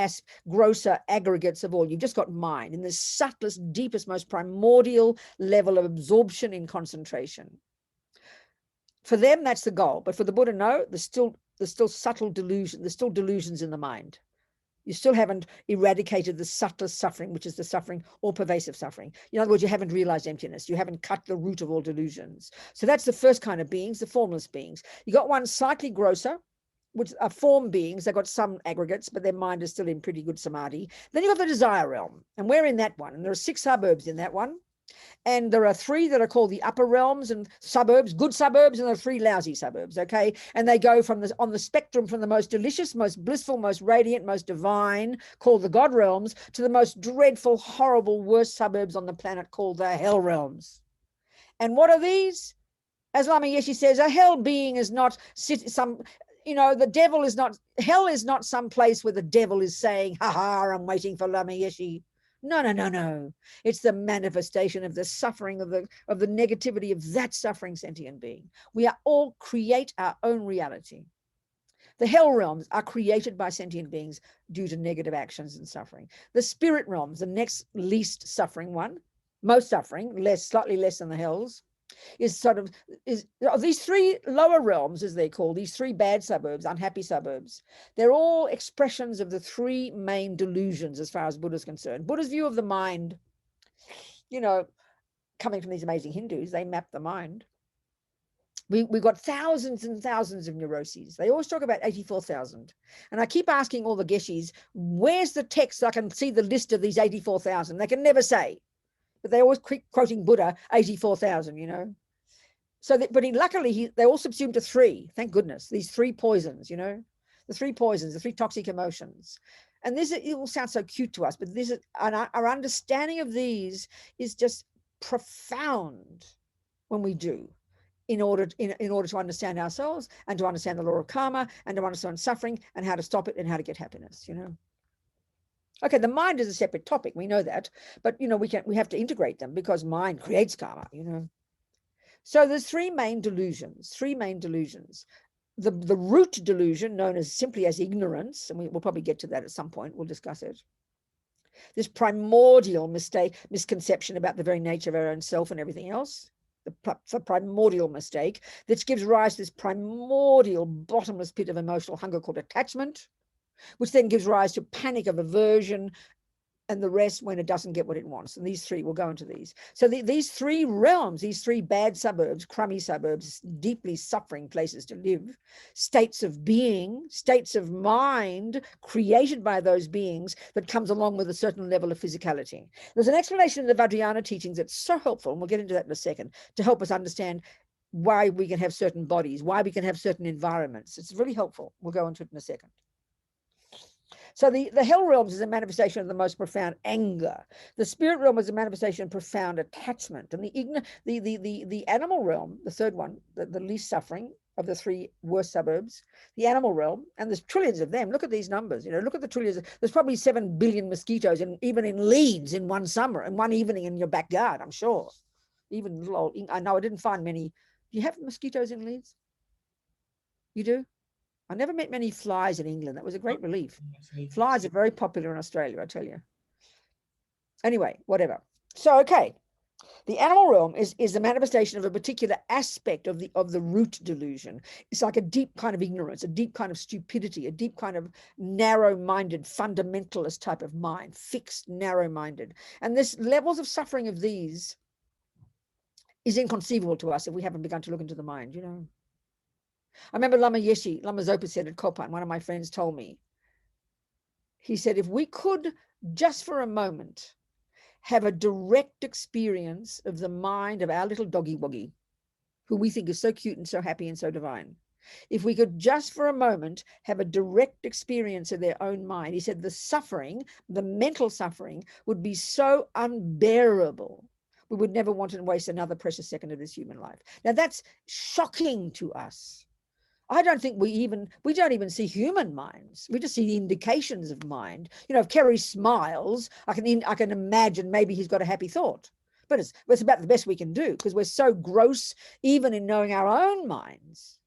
aggregates of all. You've just got mind in the subtlest, deepest, most primordial level of absorption in concentration. For them, that's the goal. But for the Buddha, no, there's still subtle delusion. There's still delusions in the mind. You still haven't eradicated the subtlest suffering, which is the suffering or pervasive suffering. In other words, you haven't realized emptiness. You haven't cut the root of all delusions. So that's the first kind of beings, the formless beings. You got one slightly grosser, which are form beings. They've got some aggregates, but their mind is still in pretty good samadhi. Then you've got the desire realm, and we're in that one. And there are 6 suburbs in that one. And there are 3 that are called the upper realms and suburbs, good suburbs, and there are 3 lousy suburbs, okay? And they go from on the spectrum from the most delicious, most blissful, most radiant, most divine, called the God realms, to the most dreadful, horrible, worst suburbs on the planet called the hell realms. And what are these? As Lama Yeshe says, a hell being is not some, the devil is not, hell is not some place where the devil is saying, ha ha, I'm waiting for Lama Yeshe. No, no, no, no. It's the manifestation of the suffering, of the negativity of that suffering sentient being. We are all create our own reality. The hell realms are created by sentient beings due to negative actions and suffering. The spirit realms, the next least suffering one, most suffering, slightly less than the hells, is these 3 lower realms, as they're called, these 3 bad suburbs, unhappy suburbs. They're all expressions of the 3 main delusions as far as Buddha is concerned. Buddha's view of the mind, coming from these amazing Hindus, they map the mind. We've got thousands and thousands of neuroses. They always talk about 84,000. And I keep asking all the Geshis, where's the text so I can see the list of these 84,000? They can never say. But they always keep quoting Buddha, 84,000, So that, but luckily, they all subsumed to 3. Thank goodness. These 3 poisons, the 3 poisons, the 3 toxic emotions. And it will sound so cute to us, but our understanding of these is just profound when we do, in order to understand ourselves and to understand the law of karma and to understand suffering and how to stop it and how to get happiness, Okay, the mind is a separate topic. We know that, but we have to integrate them because mind creates karma. So there's 3 main delusions. The root delusion, known simply as ignorance, and we'll probably get to that at some point. We'll discuss it. This primordial misconception about the very nature of our own self and everything else. The primordial mistake that gives rise to this primordial bottomless pit of emotional hunger called attachment, which then gives rise to panic of aversion and the rest when it doesn't get what it wants. And these 3, we'll go into these. So these 3 realms, these 3 bad suburbs, crummy suburbs, deeply suffering places to live, states of being, states of mind created by those beings that comes along with a certain level of physicality. There's an explanation in the Vajrayana teachings that's so helpful, and we'll get into that in a second, to help us understand why we can have certain bodies, why we can have certain environments. It's really helpful. We'll go into it in a second. So the hell realms is a manifestation of the most profound anger. The spirit realm is a manifestation of profound attachment. And the animal realm, the third one, the least suffering of the 3 worst suburbs, the animal realm, and there's trillions of them. Look at these numbers. Look at the trillions. There's probably 7 billion mosquitoes, even in Leeds in one summer, and one evening in your backyard, I'm sure. Even little old, I know I didn't find many. Do you have mosquitoes in Leeds? You do? I never met many flies in England. That was a great relief. Flies are very popular in Australia, I tell you. Anyway, whatever. So, okay. The animal realm is the manifestation of a particular aspect of the root delusion. It's like a deep kind of ignorance, a deep kind of stupidity, a deep kind of narrow-minded, fundamentalist type of mind, fixed, narrow-minded. And this levels of suffering of these is inconceivable to us if we haven't begun to look into the mind, I remember Lama Zopa said at Kopan, one of my friends told me, he said, if we could just for a moment have a direct experience of the mind of our little doggy woggy, who we think is so cute and so happy and so divine, if we could just for a moment have a direct experience of their own mind, he said the suffering, the mental suffering, would be so unbearable. We would never want to waste another precious second of this human life. Now that's shocking to us. I don't think we don't even see human minds. We just see the indications of mind. If Kerry smiles, I can imagine maybe he's got a happy thought. But it's about the best we can do because we're so gross even in knowing our own minds.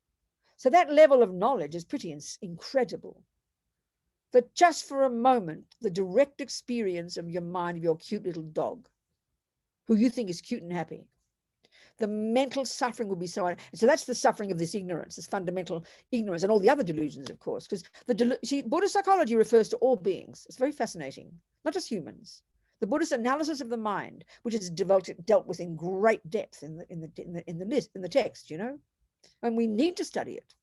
So that level of knowledge is pretty incredible. That just for a moment, the direct experience of your mind of your cute little dog, who you think is cute and happy, the mental suffering will be so that's the suffering of this ignorance, this fundamental ignorance, and all the other delusions, of course, because Buddhist psychology refers to all beings. It's very fascinating, not just humans. The Buddhist analysis of the mind, which is dealt with in great depth in the text, and we need to study it.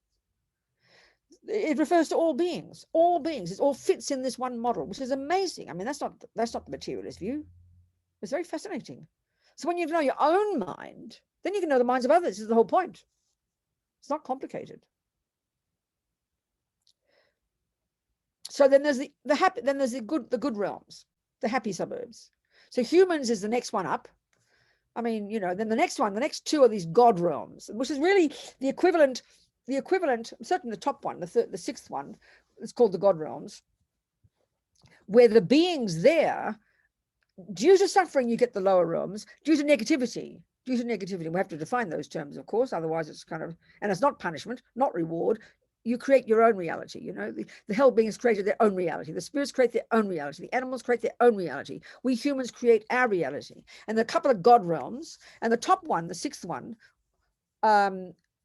It refers to all beings, all beings. It all fits in this one model, which is amazing. I mean, that's not the materialist view. It's very fascinating. So when you know your own mind, then you can know the minds of others. This is the whole point. It's not complicated. So then there's the happy, then there's the good realms, the happy suburbs. So humans is the next one up. I mean, you know, then the next two are these God realms, which is really the equivalent, certainly the top one, the sixth one, is called the God realms, where the beings there, due to suffering, you get the lower realms, due to negativity, we have to define those terms, of course, otherwise it's kind of, and it's not punishment, not reward. You create your own reality, you know, the hell beings created their own reality. The spirits create their own reality. The animals create their own reality. We humans create our reality. And there are a couple of God realms, and the top one, the sixth one,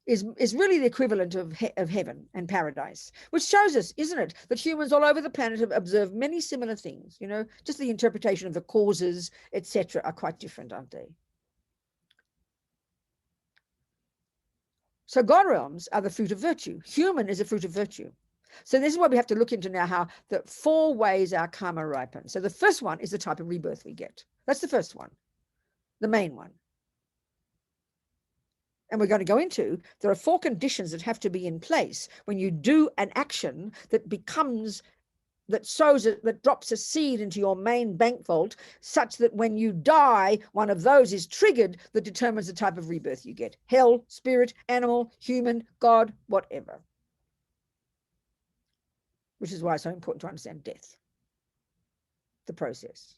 is really the equivalent of heaven and paradise, which shows us, isn't it, that humans all over the planet have observed many similar things, you know, just the interpretation of the causes, etc., are quite different, aren't they? So God realms are the fruit of virtue. Human is a fruit of virtue. So this is what we have to look into now, how the 4 ways our karma ripens. So the first one is the type of rebirth we get. That's the first one, the main one. And we're going to go into, there are 4 conditions that have to be in place when you do an action that becomes, that sows it, that drops a seed into your main bank vault, such that when you die, one of those is triggered that determines the type of rebirth you get. Hell, spirit, animal, human, God, whatever. Which is why it's so important to understand death, the process.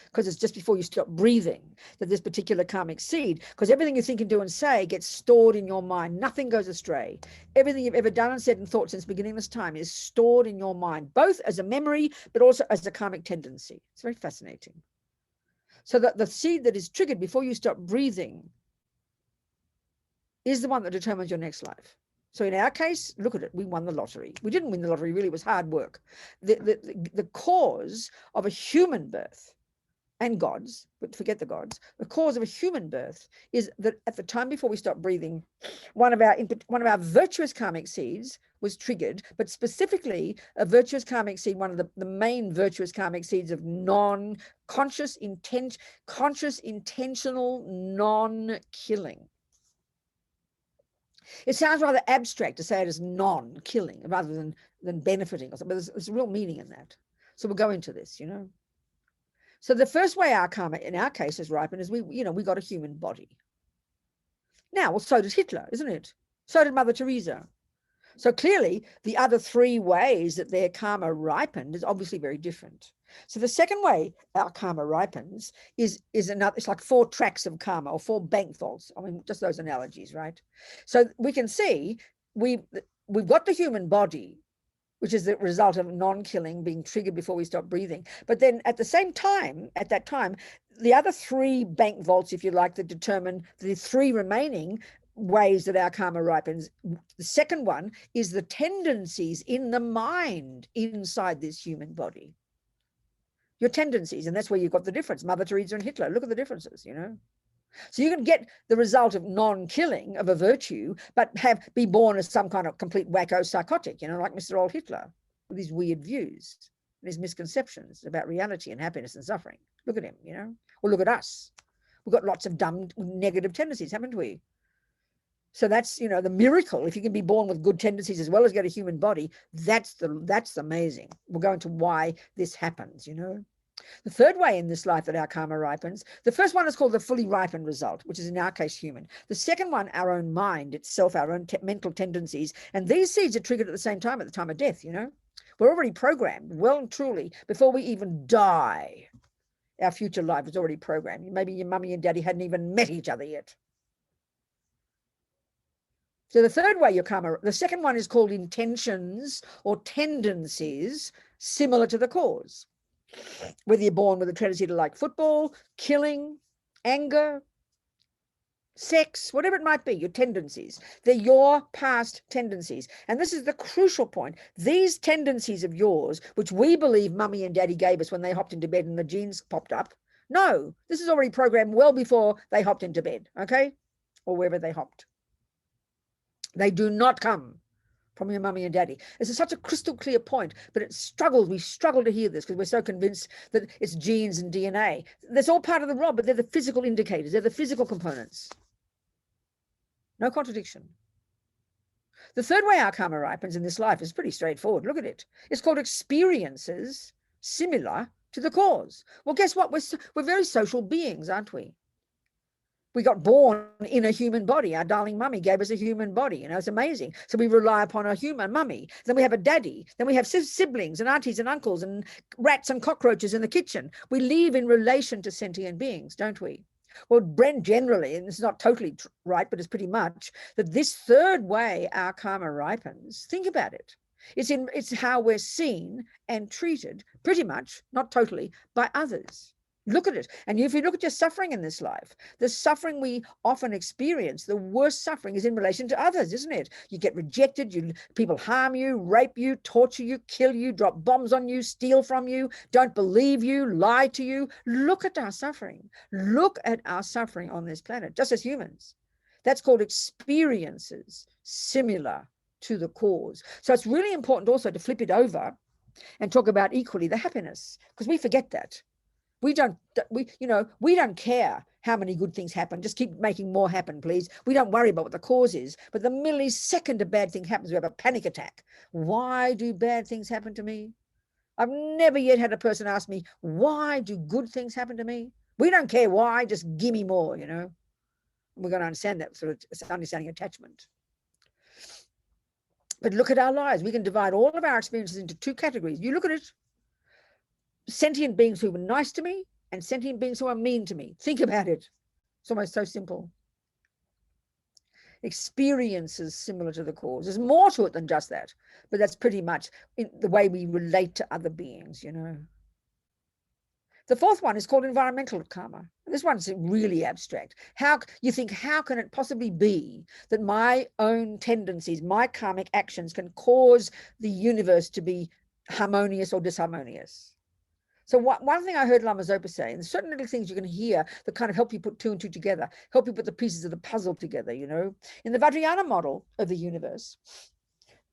Because it's just before you stop breathing that this particular karmic seed, because everything you think and do and say gets stored in your mind. Nothing goes astray. Everything you've ever done and said and thought since the beginning of this time is stored in your mind, both as a memory, but also as a karmic tendency. It's very fascinating. So that the seed that is triggered before you stop breathing is the one that determines your next life. So in our case, look at it, we won the lottery. We didn't win the lottery, really, it was hard work. The cause of a human birth, and God's, but forget the gods, the cause of a human birth is that at the time before we stop breathing, one of our virtuous karmic seeds was triggered, but specifically a virtuous karmic seed, one of the main virtuous karmic seeds of conscious intentional non-killing. It sounds rather abstract to say it as non-killing rather than benefiting or something, but there's a real meaning in that. So we'll go into this, you know. So the first way our karma, in our case, is ripened is we got a human body. Now, well, so did Hitler, isn't it? So did Mother Teresa. So clearly, the other 3 ways that their karma ripened is obviously very different. So the second way our karma ripens is another. It's like 4 tracks of karma or 4 bank vaults. I mean, just those analogies, right? So we can see we've got the human body, which is the result of non-killing being triggered before we stop breathing. But then at the same time, at that time, the other 3 bank vaults, if you like, that determine the 3 remaining ways that our karma ripens. The second one is the tendencies in the mind inside this human body. Your tendencies, and that's where you've got the difference. Mother Teresa and Hitler, look at the differences, you know. So you can get the result of non-killing of a virtue, but be born as some kind of complete wacko psychotic, you know, like Mr. Old Hitler, with his weird views and his misconceptions about reality and happiness and suffering. Look at him, you know. Or look at us. We've got lots of dumb negative tendencies, haven't we? So that's, you know, the miracle. If you can be born with good tendencies as well as get a human body, that's amazing. We'll go into why this happens, you know. The third way in this life that our karma ripens, the first one is called the fully ripened result, which is in our case human. The second one, our own mind itself, our own mental tendencies. And these seeds are triggered at the same time, at the time of death, you know. We're already programmed, well and truly, before we even die. Our future life is already programmed. Maybe your mummy and daddy hadn't even met each other yet. So the third way your karma, the second one is called intentions or tendencies similar to the cause. Whether you're born with a tendency to like football, killing, anger, sex, whatever it might be, your tendencies. They're your past tendencies. And this is the crucial point. These tendencies of yours, which we believe mummy and daddy gave us when they hopped into bed and the genes popped up, no, this is already programmed well before they hopped into bed, okay? Or wherever they hopped. They do not come from your mummy and daddy. This is such a crystal clear point, but we struggle to hear this because we're so convinced that it's genes and DNA. That's all part of the rod, but they're the physical indicators. They're the physical components. No contradiction. The third way our karma ripens in this life is pretty straightforward. Look at it. It's called experiences similar to the cause. Well, guess what? We're very social beings, aren't we? We got born in a human body. Our darling mummy gave us a human body. You know, it's amazing. So we rely upon a human mummy. Then we have a daddy. Then we have siblings and aunties and uncles and rats and cockroaches in the kitchen. We live in relation to sentient beings, don't we? Well, Brent generally, and it's not totally right, but it's pretty much that this third way our karma ripens, think about it. It's how we're seen and treated, pretty much, not totally, by others. Look at it. And if you look at your suffering in this life, the suffering we often experience, the worst suffering is in relation to others, isn't it? You get rejected, people harm you, rape you, torture you, kill you, drop bombs on you, steal from you, don't believe you, lie to you. Look at our suffering. Look at our suffering on this planet, just as humans. That's called experiences similar to the cause. So it's really important also to flip it over and talk about equally the happiness, because we forget that. We don't care how many good things happen. Just keep making more happen, please. We don't worry about what the cause is. But the millisecond a bad thing happens, we have a panic attack. Why do bad things happen to me? I've never yet had a person ask me, why do good things happen to me? We don't care why, just give me more, you know. We're going to understand that sort of understanding attachment. But look at our lives. We can divide all of our experiences into two categories. You look at it. Sentient beings who were nice to me and sentient beings who are mean to me. Think about it. It's almost so simple. Experiences similar to the cause. There's more to it than just that, but that's pretty much the way we relate to other beings, you know. The fourth one is called environmental karma. This one's really abstract. How can it possibly be that my own tendencies, my karmic actions can cause the universe to be harmonious or disharmonious? So one thing I heard Lama Zopa say, and certain little things you can hear that kind of help you put two and two together, help you put the pieces of the puzzle together, you know. In the Vajrayana model of the universe,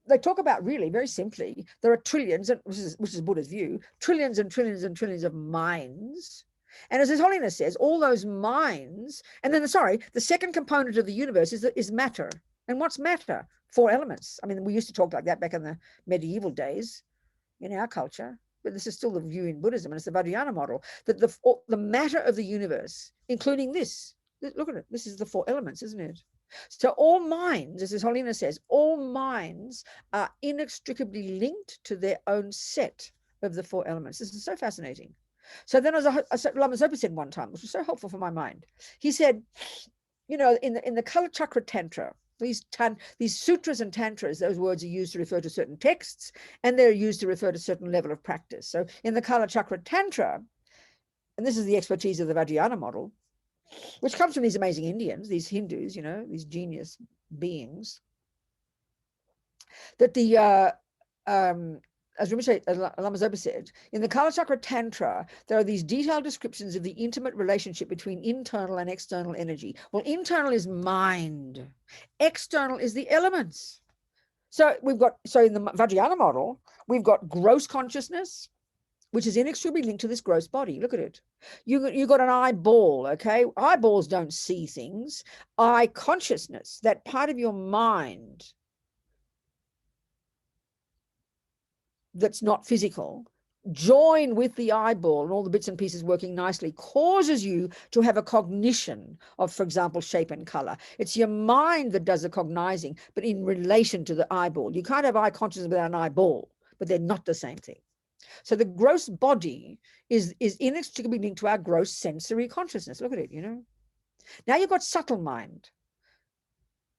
they talk about really, very simply, there are trillions, which is Buddha's view, trillions and trillions and trillions of minds. And as His Holiness says, all those minds, and then, the second component of the universe is matter. And what's matter? 4 elements. I mean, we used to talk like that back in the medieval days in our culture. But this is still the view in Buddhism, and it's the Vajrayana model, that the matter of the universe, including this, look at it, this is the 4 elements, isn't it? So all minds, as His Holiness says, all minds are inextricably linked to their own set of the 4 elements. This is so fascinating. So then, as Lama Zopa said one time, which was so helpful for my mind, he said, you know, in the Kala Chakra Tantra, these sutras and tantras, those words are used to refer to certain texts, and they're used to refer to a certain level of practice. So in the Kala Chakra Tantra, and this is the expertise of the Vajrayana model, which comes from these amazing Indians, these Hindus, you know, these genius beings, that as Lama Zopa said, in the Kala Chakra Tantra, there are these detailed descriptions of the intimate relationship between internal and external energy. Well, internal is mind. External is the elements. So in the Vajrayana model, we've got gross consciousness, which is inextricably linked to this gross body. Look at it. You got an eyeball, okay? Eyeballs don't see things. Eye consciousness, that part of your mind that's not physical, join with the eyeball and all the bits and pieces working nicely, causes you to have a cognition of, for example, shape and color. It's your mind that does the cognizing, but in relation to the eyeball. You can't have eye consciousness without an eyeball, but they're not the same thing. So the gross body is inextricably linked to our gross sensory consciousness. Look at it, you know. Now you've got subtle mind.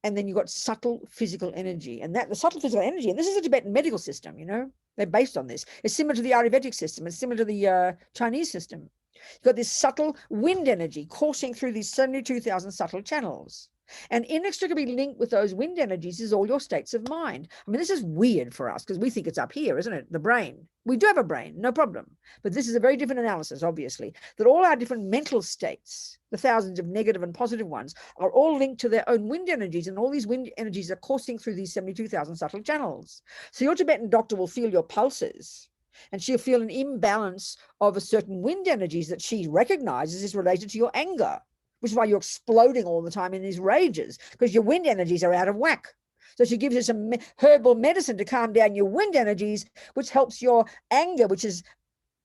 And then you've got subtle physical energy. And the subtle physical energy, and this is a Tibetan medical system, you know, they're based on this. It's similar to the Ayurvedic system. It's similar to the Chinese system. You've got this subtle wind energy coursing through these 72,000 subtle channels. And inextricably linked with those wind energies is all your states of mind. I mean, this is weird for us because we think it's up here, isn't it? The brain. We do have a brain, no problem. But this is a very different analysis, obviously, that all our different mental states, the thousands of negative and positive ones, are all linked to their own wind energies. And all these wind energies are coursing through these 72,000 subtle channels. So your Tibetan doctor will feel your pulses, and she'll feel an imbalance of a certain wind energies that she recognizes is related to your anger, which is why you're exploding all the time in these rages, because your wind energies are out of whack. So she gives you some herbal medicine to calm down your wind energies, which helps your anger, which is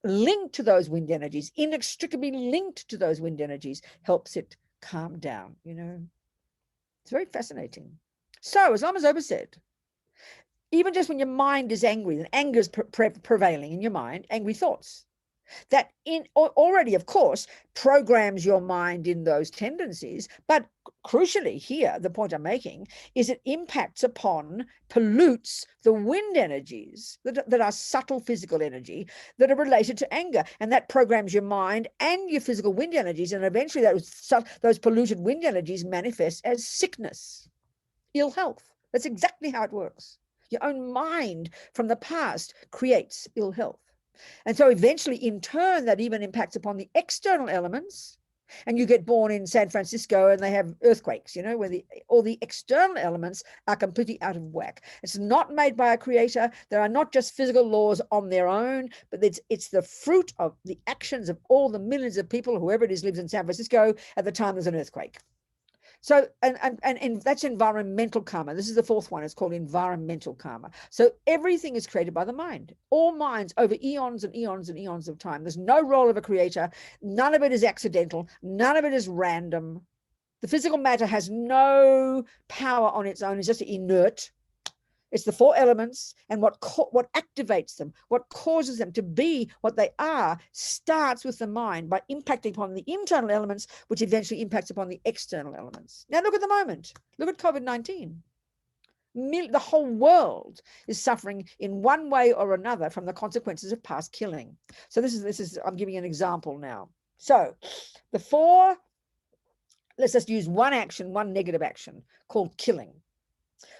linked to those wind energies, inextricably linked to those wind energies, helps it calm down, you know. It's very fascinating. So, as Lama Zopa said, even just when your mind is angry, and anger is prevailing in your mind, angry thoughts, that already, of course, programs your mind in those tendencies. But crucially here, the point I'm making is it impacts upon, pollutes the wind energies that are subtle physical energy that are related to anger. And that programs your mind and your physical wind energies. And eventually those polluted wind energies manifest as sickness, ill health. That's exactly how it works. Your own mind from the past creates ill health. And so eventually, in turn, that even impacts upon the external elements. And you get born in San Francisco and they have earthquakes, you know, where all the external elements are completely out of whack. It's not made by a creator. There are not just physical laws on their own, but it's the fruit of the actions of all the millions of people, whoever it is lives in San Francisco at the time there's an earthquake. So, and that's environmental karma. This is the fourth one. It's called environmental karma. So everything is created by the mind. All minds over eons and eons and eons of time. There's no role of a creator. None of it is accidental. None of it is random. The physical matter has no power on its own. It's just inert. It's the four elements, and what activates them, what causes them to be what they are, starts with the mind by impacting upon the internal elements, which eventually impacts upon the external elements. Now look at the moment. Look at COVID-19. The whole world is suffering in one way or another from the consequences of past killing. So this is I'm giving an example now. So the four, let's just use one action, one negative action called killing.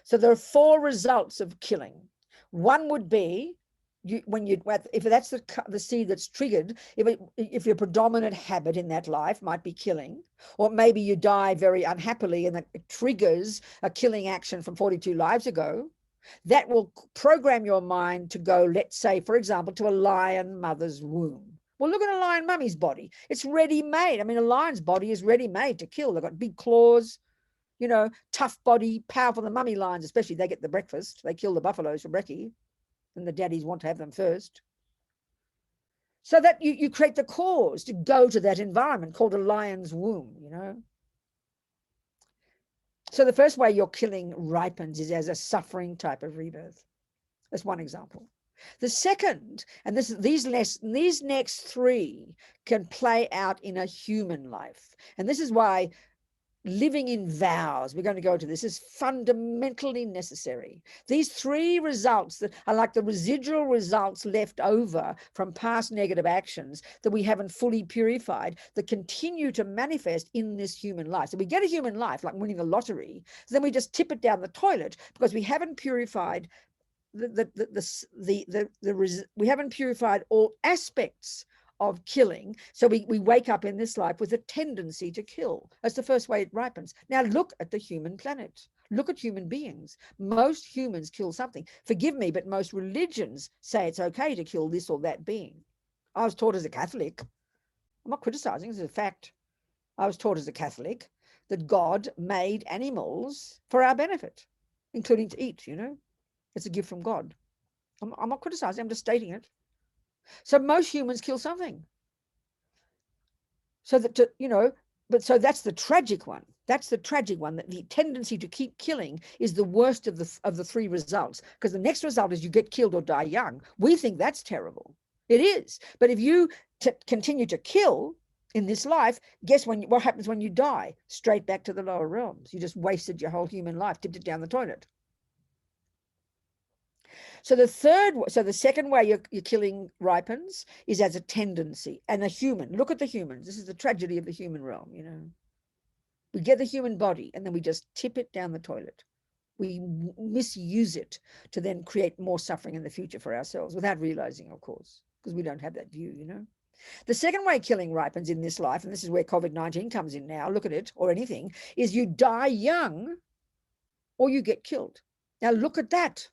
So there are four results of killing. One would be if that's the seed that's triggered, if your predominant habit in that life might be killing, or maybe you die very unhappily and that triggers a killing action from 42 lives ago, that will program your mind to go, let's say, for example, to a lion mother's womb. Well, look at a lion mummy's body. It's ready-made. I mean, a lion's body is ready-made to kill. They've got big claws, you know, tough body, powerful. The mummy lions, especially, they get the breakfast. They kill the buffaloes for brekkie, and the daddies want to have them first. So that you create the cause to go to that environment called a lion's womb, you know. So the first way your killing ripens is as a suffering type of rebirth. That's one example. The second, and these next three can play out in a human life. And this is why living in vows, we're going to go to this, is fundamentally necessary. These three results that are like the residual results left over from past negative actions that we haven't fully purified, that continue to manifest in this human life. So we get a human life like winning the lottery, then we just tip it down the toilet because we haven't purified we haven't purified all aspects of killing. So we wake up in this life with a tendency to kill. That's the first way it ripens. Now look at the human planet. Look at human beings. Most humans kill something. Forgive me, but most religions say it's okay to kill this or that being. I was taught as a Catholic, I'm not criticizing, this is a fact. I was taught as a Catholic that God made animals for our benefit, including to eat, you know. It's a gift from God. I'm not criticizing, I'm just stating it. So most humans kill something. So that, you know, but so that's the tragic one. That's the tragic one, that the tendency to keep killing is the worst of the three results, because the next result is you get killed or die young. We think that's terrible. It is. But if you continue to kill in this life, guess what happens when you die? Straight back to the lower realms. You just wasted your whole human life, tipped it down the toilet. So the second way your killing ripens is as a tendency, and a human. Look at the humans. This is the tragedy of the human realm, you know. We get the human body and then we just tip it down the toilet. We misuse it to then create more suffering in the future for ourselves without realizing, of course, because we don't have that view, you know. The second way killing ripens in this life, and this is where COVID-19 comes in now, look at it, or anything, is you die young or you get killed. Now look at that.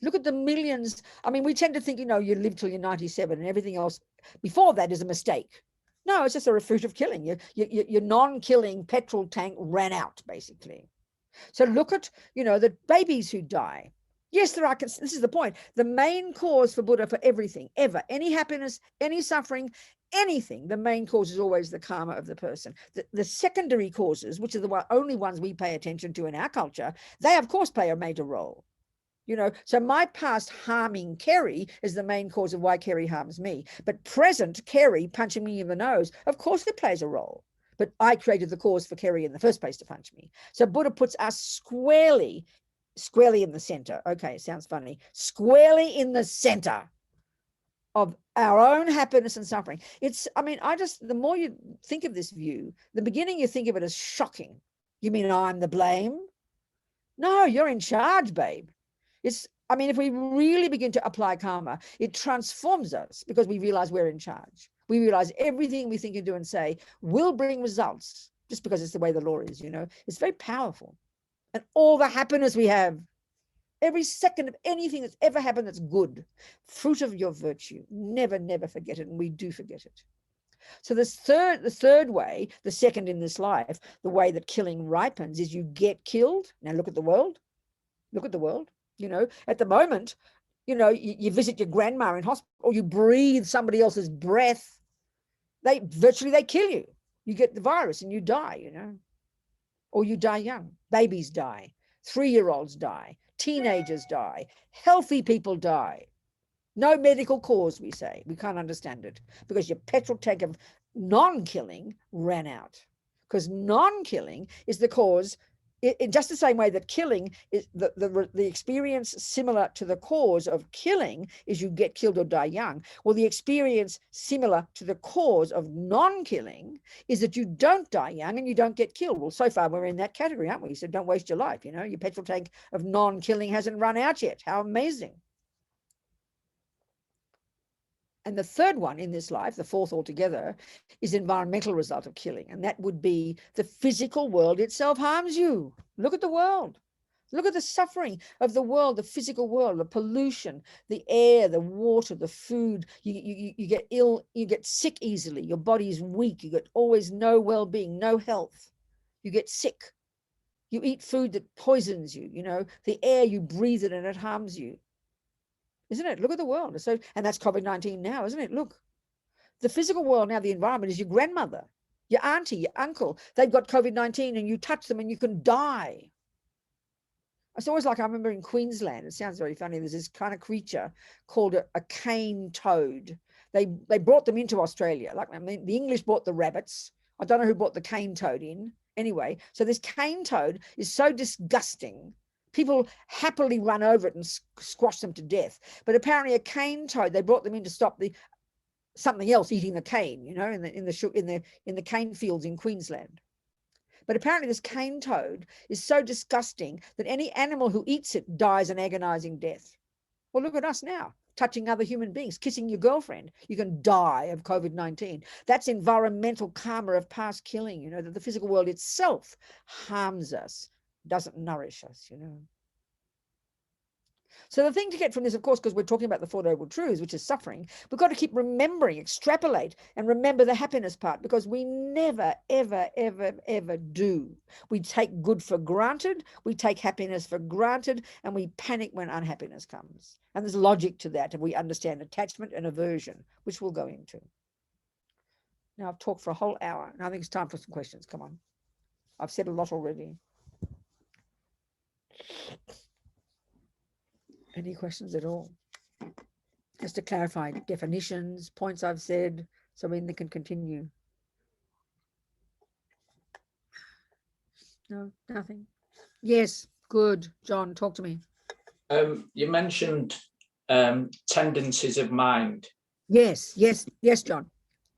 Look at the millions. I mean, we tend to think, you know, you live till you're 97 and everything else before that is a mistake. No, it's just a fruit of killing. Your non-killing petrol tank ran out, basically. So look at, you know, the babies who die. Yes, there are, this is the point. The main cause for Buddha for everything, ever, any happiness, any suffering, anything, the main cause is always the karma of the person. The secondary causes, which are the only ones we pay attention to in our culture, they, of course, play a major role. You know, so my past harming Kerry is the main cause of why Kerry harms me. But present Kerry punching me in the nose, of course it plays a role. But I created the cause for Kerry in the first place to punch me. So Buddha puts us squarely in the center. Okay, it sounds funny. Squarely in the center of our own happiness and suffering. It's, I mean, the more you think of this view, the beginning you think of it as shocking. You mean I'm the blame? No, you're in charge, babe. It's, I mean, if we really begin to apply karma, it transforms us because we realize we're in charge. We realize everything we think and do and say will bring results just because it's the way the law is, you know. It's very powerful. And all the happiness we have, every second of anything that's ever happened that's good, fruit of your virtue, never, never forget it. And we do forget it. So the third way, the second in this life, the way that killing ripens is you get killed. Now look at the world. Look at the world. You know, at the moment, you know, you visit your grandma in hospital or you breathe somebody else's breath. They kill you. You get the virus and you die, you know, or you die young. Babies die. 3-year-olds die. Teenagers die. Healthy people die. No medical cause, we say. We can't understand it because your petrol tank of non-killing ran out. Because non-killing is the cause, in just the same way that killing is the experience similar to the cause of killing is you get killed or die young. Well, the experience similar to the cause of non-killing is that you don't die young and you don't get killed. Well, so far we're in that category, aren't we? So don't waste your life. You know, your petrol tank of non-killing hasn't run out yet. How amazing. And the third one in this life, the fourth altogether, is environmental result of killing. And that would be the physical world itself harms you. Look at the world. Look at the suffering of the world, the physical world, the pollution, the air, the water, the food. You get ill, you get sick easily. Your body is weak. You get always no well-being, no health. You get sick. You eat food that poisons you, you know. The air, you breathe it and it harms you. Isn't it? Look at the world. So, and that's COVID-19 now, isn't it? Look, the physical world now, the environment is your grandmother, your auntie, your uncle. They've got COVID-19 and you touch them and you can die. It's always like, I remember in Queensland, it sounds very funny, there's this kind of creature called a cane toad. They brought them into Australia. Like, I mean, the English brought the rabbits. I don't know who brought the cane toad in. Anyway, so this cane toad is so disgusting. People happily run over it and squash them to death. But apparently a cane toad, they brought them in to stop something else eating the cane, you know, in the cane fields in Queensland. But apparently this cane toad is so disgusting that any animal who eats it dies an agonizing death. Well, look at us now, touching other human beings, kissing your girlfriend. You can die of COVID-19. That's environmental karma of past killing, you know, that the physical world itself harms us. Doesn't nourish us, you know. So the thing to get from this, of course, because we're talking about the Four Noble Truths, which is suffering, we've got to keep remembering, extrapolate, and remember the happiness part, because we never, ever, ever, ever do. We take good for granted, we take happiness for granted, and we panic when unhappiness comes. And there's logic to that, and we understand attachment and aversion, which we'll go into. Now I've talked for a whole hour, and I think it's time for some questions. Come on. I've said a lot already. Any questions at all? Just to clarify definitions, points I've said, so we can continue. No, nothing. Yes, good. John, talk to me. You mentioned tendencies of mind. Yes, John.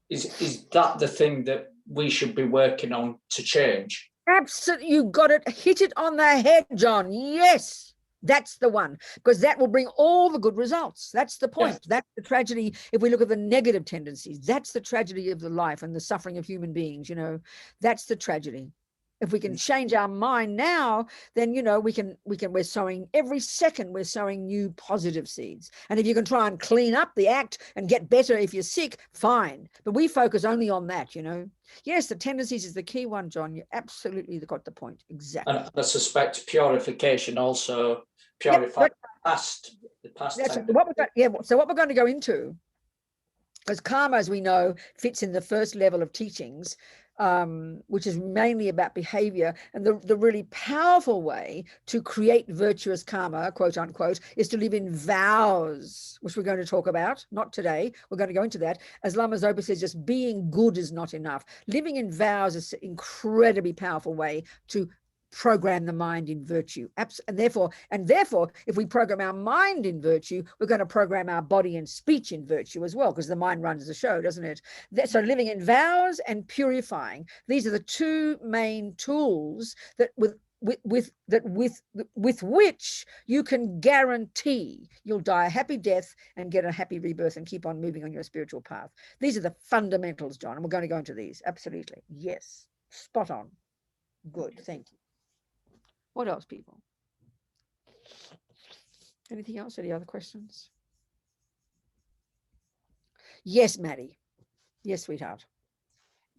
Is that the thing that we should be working on to change? Absolutely, you got it, hit it on the head, John. Yes, that's the one, because that will bring all the good results. That's the point. Yes. That's the tragedy. If we look at the negative tendencies, that's the tragedy of the life and the suffering of human beings. That's the tragedy. If we can change our mind now, then we're sowing every second, we're sowing new positive seeds. And if you can try and clean up the act and get better if you're sick, fine. But we focus only on that. Yes, the tendencies is the key one, John. You absolutely got the point. Exactly. And I suspect purification also purifies the past That's tendencies. So what we're going to go into, because karma, as we know, fits in the first level of teachings, which is mainly about behavior. And the really powerful way to create virtuous karma, quote unquote, is to live in vows, which we're going to talk about. Not today. We're going to go into that. As Lama Zopa says, just being good is not enough. Living in vows is an incredibly powerful way to program the mind in virtue. And therefore, if we program our mind in virtue, we're going to program our body and speech in virtue as well, because the mind runs the show, doesn't it? So living in vows and purifying, these are the two main tools that with which you can guarantee you'll die a happy death and get a happy rebirth and keep on moving on your spiritual path. These are the fundamentals, John, and we're going to go into these. Absolutely. Yes. Spot on. Good. Thank you. What else, people? Anything else? Any other questions? Yes, Maddie. Yes, sweetheart.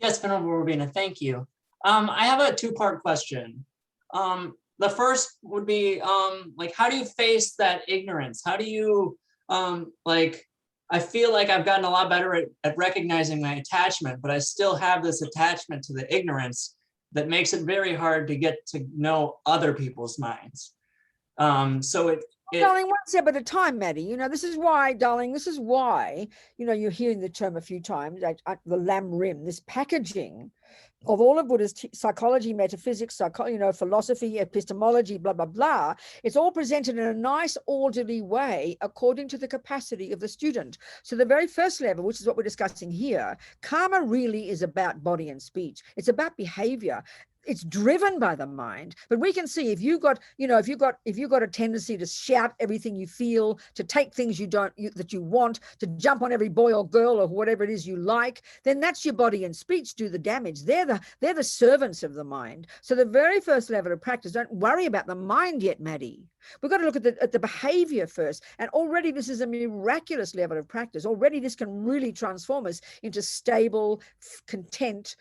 Yes, Venerable Robina, thank you. I have a two-part question. The first would be, how do you face that ignorance? How do you, I feel like I've gotten a lot better at recognizing my attachment, but I still have this attachment to the ignorance that makes it very hard to get to know other people's minds. Darling, one step at a time, Maddie. This is why, darling, you're hearing the term a few times, the lam rim, this packaging of all of Buddhist psychology, metaphysics, philosophy, epistemology, blah, blah, blah. It's all presented in a nice, orderly way according to the capacity of the student. So the very first level, which is what we're discussing here, karma really is about body and speech. It's about behavior. It's driven by the mind, but we can see if you've got a tendency to shout everything you feel, to take things that you want, to jump on every boy or girl or whatever it is you like, then that's your body and speech do the damage. They're the servants of the mind. So the very first level of practice, don't worry about the mind yet, Maddie. We've got to look at the behavior first. And already this is a miraculous level of practice. Already this can really transform us into stable, content,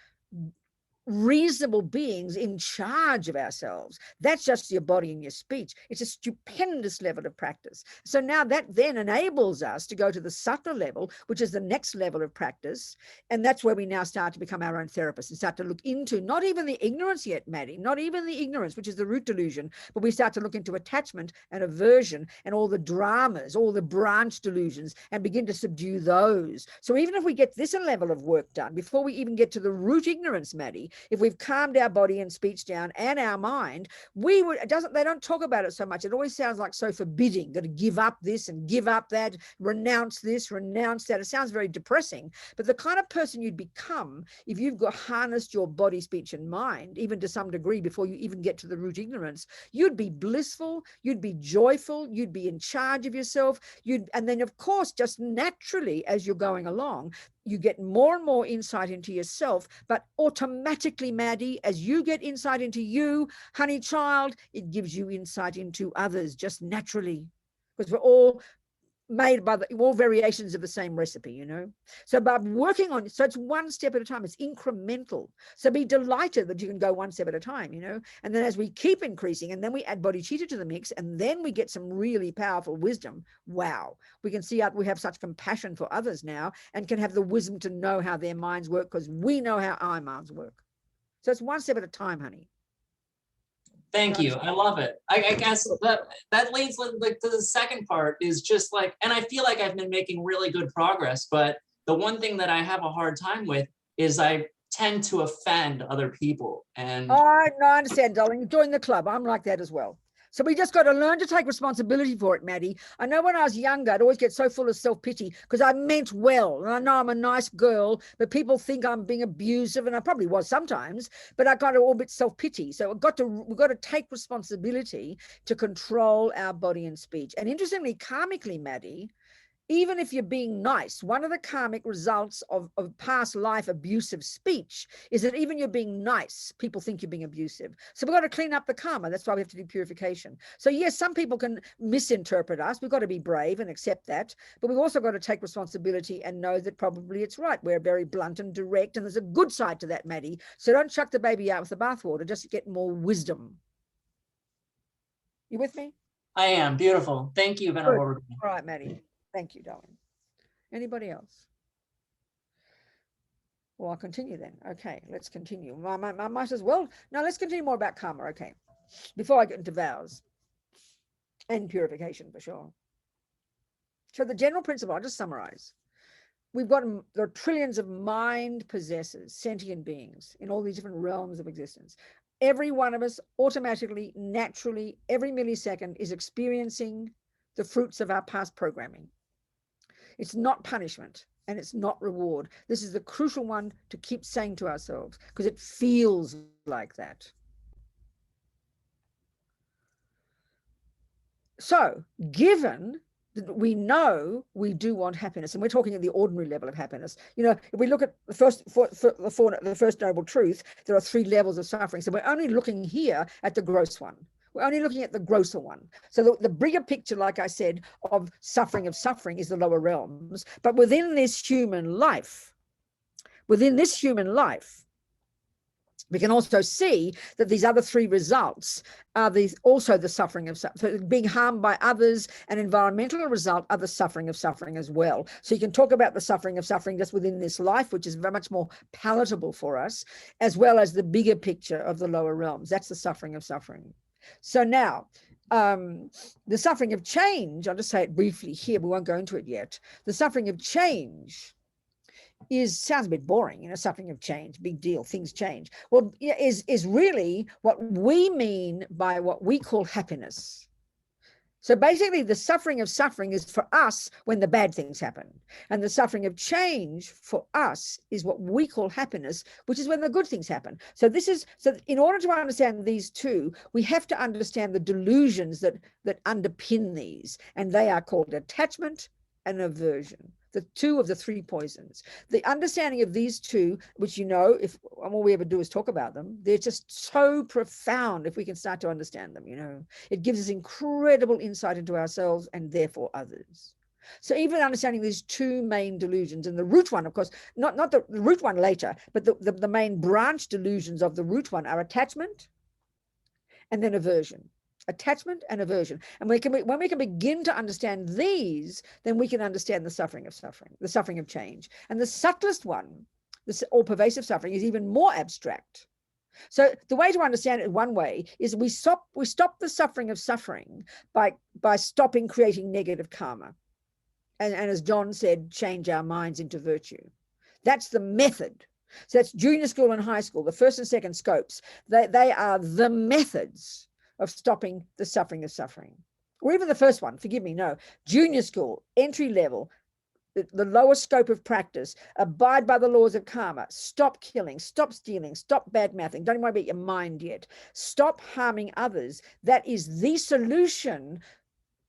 reasonable beings in charge of ourselves. That's just your body and your speech. It's a stupendous level of practice. So now that then enables us to go to the subtler level, which is the next level of practice. And that's where we now start to become our own therapists and start to look into not even the ignorance yet, Maddie, not even the ignorance, which is the root delusion, but we start to look into attachment and aversion and all the dramas, all the branch delusions, and begin to subdue those. So even if we get this level of work done, before we even get to the root ignorance, Maddie, if we've calmed our body and speech down and our mind, they don't talk about it so much. It always sounds like so forbidding, got to give up this and give up that, renounce this, renounce that. It sounds very depressing, but the kind of person you'd become if you've got harnessed your body, speech and mind, even to some degree before you even get to the root ignorance, you'd be blissful, you'd be joyful, you'd be in charge of yourself. And then of course, just naturally as you're going along, you get more and more insight into yourself, but automatically, Maddie, as you get insight into you, honey child, it gives you insight into others just naturally, because we're all made by all variations of the same recipe, So by working on it, so it's one step at a time, it's incremental. So be delighted that you can go one step at a time, And then as we keep increasing, and then we add bodhicitta to the mix, and then we get some really powerful wisdom. Wow. We can see we have such compassion for others now and can have the wisdom to know how their minds work because we know how our minds work. So it's one step at a time, honey. Thank you. I love it. I guess that leads to the second part is just and I feel like I've been making really good progress, but the one thing that I have a hard time with is I tend to offend other people. And I understand, darling. Join the club. I'm like that as well. So we just got to learn to take responsibility for it, Maddie. I know when I was younger, I'd always get so full of self-pity because I meant well. And I know I'm a nice girl, but people think I'm being abusive, and I probably was sometimes, but I got a little bit self-pity. So we've got to take responsibility to control our body and speech. And interestingly, karmically, Maddie, even if you're being nice, one of the karmic results of past life abusive speech is that even you're being nice, people think you're being abusive. So we've got to clean up the karma. That's why we have to do purification. So yes, some people can misinterpret us. We've got to be brave and accept that. But we've also got to take responsibility and know that probably it's right. We're very blunt and direct, and there's a good side to that, Maddie. So don't chuck the baby out with the bathwater. Just get more wisdom. You with me? I am. Beautiful. Thank you, Venerable Robina. All right, Maddie. Thank you, darling. Anybody else? Well, I'll continue then. Okay, let's continue. I might as well. Now let's continue more about karma. Okay, before I get into vows and purification for sure. So the general principle, I'll just summarize. There are trillions of mind possessors, sentient beings in all these different realms of existence. Every one of us automatically, naturally, every millisecond is experiencing the fruits of our past programming. It's not punishment and it's not reward. This is the crucial one to keep saying to ourselves because it feels like that. So, given that we know we do want happiness, and we're talking at the ordinary level of happiness. You know, if we look at the first noble truth, there are 3 levels of suffering. So we're only looking here at the gross one. We're only looking at the grosser one. So the bigger picture, like I said, of suffering is the lower realms. But within this human life, we can also see that these other 3 results are also the suffering of suffering. Being harmed by others, an environmental result, are the suffering of suffering as well. So you can talk about the suffering of suffering just within this life, which is very much more palatable for us, as well as the bigger picture of the lower realms. That's the suffering of suffering. So now, the suffering of change, I'll just say it briefly here, we won't go into it yet. The suffering of change sounds a bit boring, you know, suffering of change, big deal, things change. Well, is really what we mean by what we call happiness. So basically the suffering of suffering is for us when the bad things happen. And the suffering of change for us is what we call happiness, which is when the good things happen. So in order to understand these two, we have to understand the delusions that underpin these. And they are called attachment and aversion. The 2 of the 3 poisons. The understanding of these 2, which, you know, if all we ever do is talk about them, they're just so profound if we can start to understand them, you know. It gives us incredible insight into ourselves and therefore others. So even understanding these 2 main delusions, and the root one, of course, not the root one later, but the main branch delusions of the root one are attachment and then aversion. Attachment and aversion. And when we can begin to understand these, then we can understand the suffering of suffering, the suffering of change. And the subtlest one, or pervasive suffering, is even more abstract. So the way to understand it one way is we stop the suffering of suffering by stopping creating negative karma. And as John said, change our minds into virtue. That's the method. So that's junior school and high school, the first and second scopes. They are the methods of stopping the suffering of suffering. Or even the first one, forgive me, no. Junior school, entry level, the lower scope of practice, abide by the laws of karma, stop killing, stop stealing, stop bad mouthing, don't even worry about your mind yet, stop harming others. That is the solution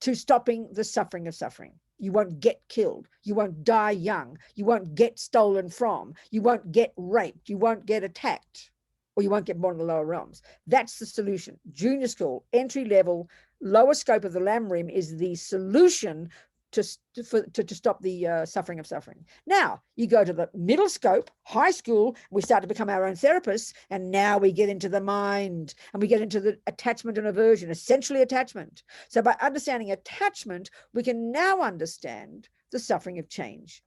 to stopping the suffering of suffering. You won't get killed, you won't die young, you won't get stolen from, you won't get raped, you won't get attacked, or you won't get born in the lower realms. That's the solution. Junior school, entry level, lower scope of the Lam Rim is the solution to stop the suffering of suffering. Now, you go to the middle scope, high school, we start to become our own therapists, and now we get into the mind, and we get into the attachment and aversion, essentially attachment. So by understanding attachment, we can now understand the suffering of change,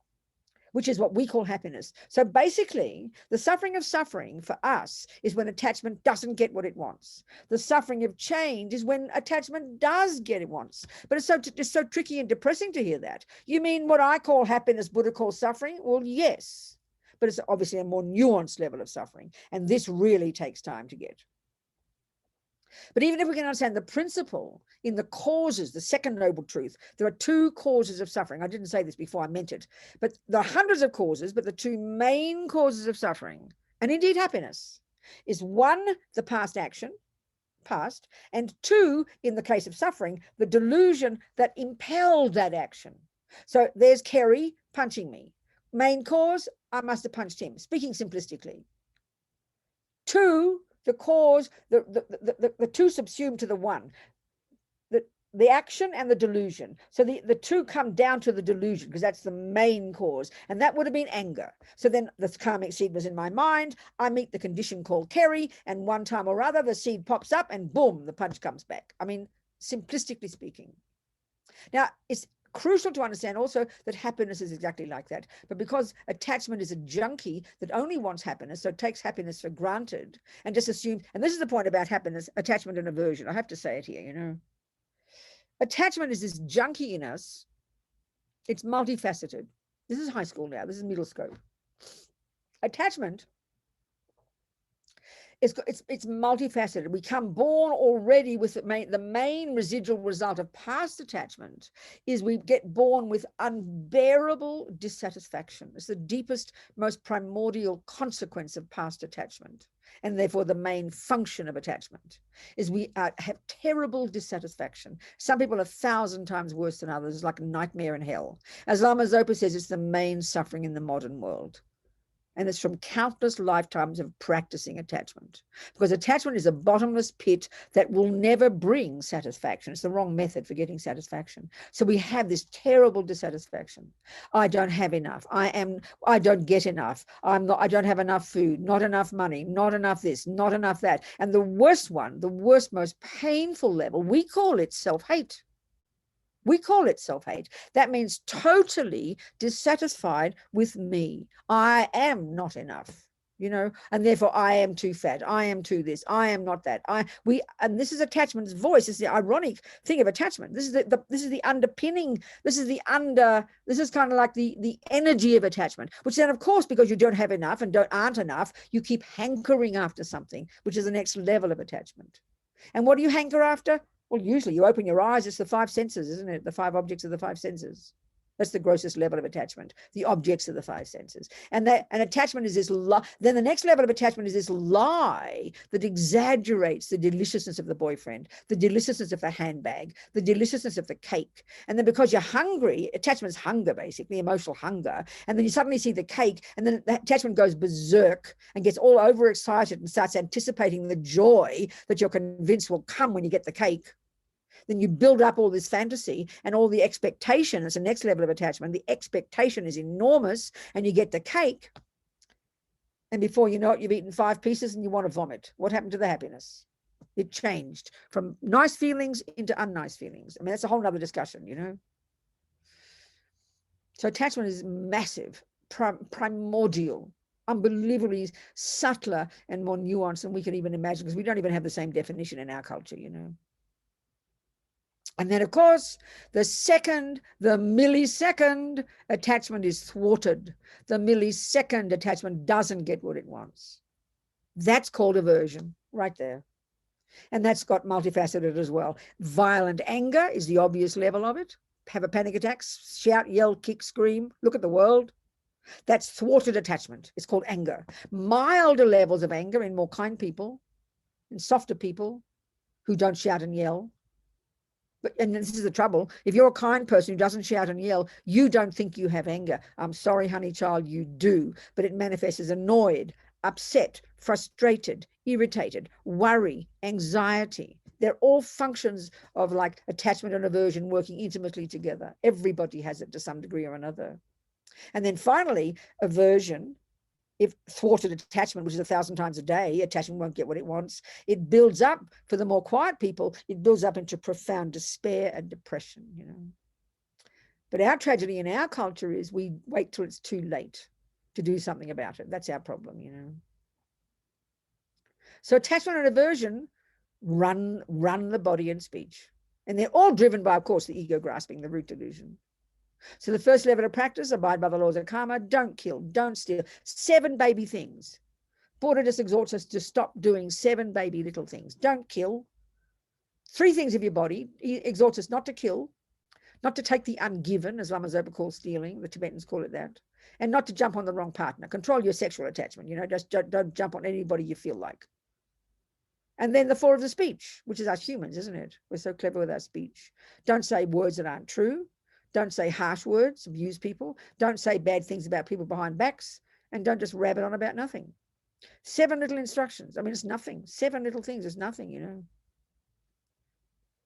which is what we call happiness. So basically, the suffering of suffering for us is when attachment doesn't get what it wants. The suffering of change is when attachment does get what it wants. But it's so tricky and depressing to hear that. You mean what I call happiness, Buddha calls suffering? Well, yes, but it's obviously a more nuanced level of suffering. And this really takes time to get. But even if we can understand the principle in the causes, the second noble truth, there are two causes of suffering. I didn't say this before, I meant it. But there are hundreds of causes, but the two main causes of suffering, and indeed happiness, is one, the past action, and two, in the case of suffering, the delusion that impelled that action. So there's Kerry punching me. Main cause, I must have punched him, speaking simplistically. Two, the cause, the two subsumed to the one, the action and the delusion. So the two come down to the delusion because that's the main cause. And that would have been anger. So then the karmic seed was in my mind. I meet the condition called Kerry, and one time or other, the seed pops up and boom, the punch comes back. I mean, simplistically speaking. Now, it's crucial to understand also that happiness is exactly like that. But because attachment is a junkie that only wants happiness, so takes happiness for granted and just assumes, and this is the point about happiness, attachment and aversion. I have to say it here, you know. Attachment is this junkie in us. It's multifaceted. This is high school now. This is middle scope. Attachment, it's multifaceted. We come born already with the main residual result of past attachment is we get born with unbearable dissatisfaction. It's the deepest, most primordial consequence of past attachment. And therefore the main function of attachment is we have terrible dissatisfaction. Some people are 1,000 times worse than others, like a nightmare in hell. As Lama Zopa says, it's the main suffering in the modern world. And it's from countless lifetimes of practicing attachment. Because attachment is a bottomless pit that will never bring satisfaction. It's the wrong method for getting satisfaction. So we have this terrible dissatisfaction. I don't have enough. I don't get enough. I don't have enough food, not enough money, not enough this, not enough that. And the worst one, the worst, most painful level, we call it self-hate. We call it self-hate. That means totally dissatisfied with me. I am not enough, you know, and therefore I am too fat. I am too this. I am not that. And this is attachment's voice. It's the ironic thing of attachment. This is the underpinning. This is kind of like the energy of attachment, which then, of course, because you don't have enough and aren't enough, you keep hankering after something, which is the next level of attachment. And what do you hanker after? Well, usually you open your eyes, it's the five senses, isn't it? The five objects of the five senses. That's the grossest level of attachment, the objects of the five senses. And attachment is this lie. Then the next level of attachment is this lie that exaggerates the deliciousness of the boyfriend, the deliciousness of the handbag, the deliciousness of the cake. And then because you're hungry, attachment is hunger, basically, emotional hunger. And then you suddenly see the cake, and then the attachment goes berserk and gets all overexcited and starts anticipating the joy that you're convinced will come when you get the cake. Then you build up all this fantasy and all the expectation. It's the next level of attachment. The expectation is enormous, and you get the cake. And before you know it, you've eaten 5 pieces and you want to vomit. What happened to the happiness? It changed from nice feelings into unnice feelings. I mean, that's a whole nother discussion, you know. So attachment is massive, primordial, unbelievably subtler and more nuanced than we can even imagine, because we don't even have the same definition in our culture, you know. And then, of course, the millisecond attachment is thwarted. The millisecond attachment doesn't get what it wants. That's called aversion, right there. And that's got multifaceted as well. Violent anger is the obvious level of it. Have a panic attack, shout, yell, kick, scream, look at the world. That's thwarted attachment. It's called anger. Milder levels of anger in more kind people, in softer people who don't shout and yell. And this is the trouble. If you're a kind person who doesn't shout and yell, you don't think you have anger. I'm sorry, honey child, you do. But it manifests as annoyed, upset, frustrated, irritated, worry, anxiety. They're all functions of like attachment and aversion working intimately together. Everybody has it to some degree or another. And then finally, aversion. If thwarted attachment, which is 1,000 times a day, attachment won't get what it wants. It builds up, for the more quiet people, it builds up into profound despair and depression, you know. But our tragedy in our culture is we wait till it's too late to do something about it. That's our problem, you know. So attachment and aversion run the body and speech. And they're all driven by, of course, the ego grasping, the root delusion. So the first level of practice, abide by the laws of karma, don't kill, don't steal. 7 baby things. Buddha just exhorts us to stop doing 7 baby little things. Don't kill, Three things of your body. He exhorts us not to kill, not to take the ungiven, as Lama Zopa calls stealing, the Tibetans call it that, and not to jump on the wrong partner. Control your sexual attachment, just don't jump on anybody you feel like. And then the four of the speech, which is us humans, isn't it? We're so clever with our speech. Don't say words that aren't true. Don't say harsh words, abuse people. Don't say bad things about people behind backs. And don't just rabbit on about nothing. 7 little instructions. I mean, it's nothing. 7 little things is nothing,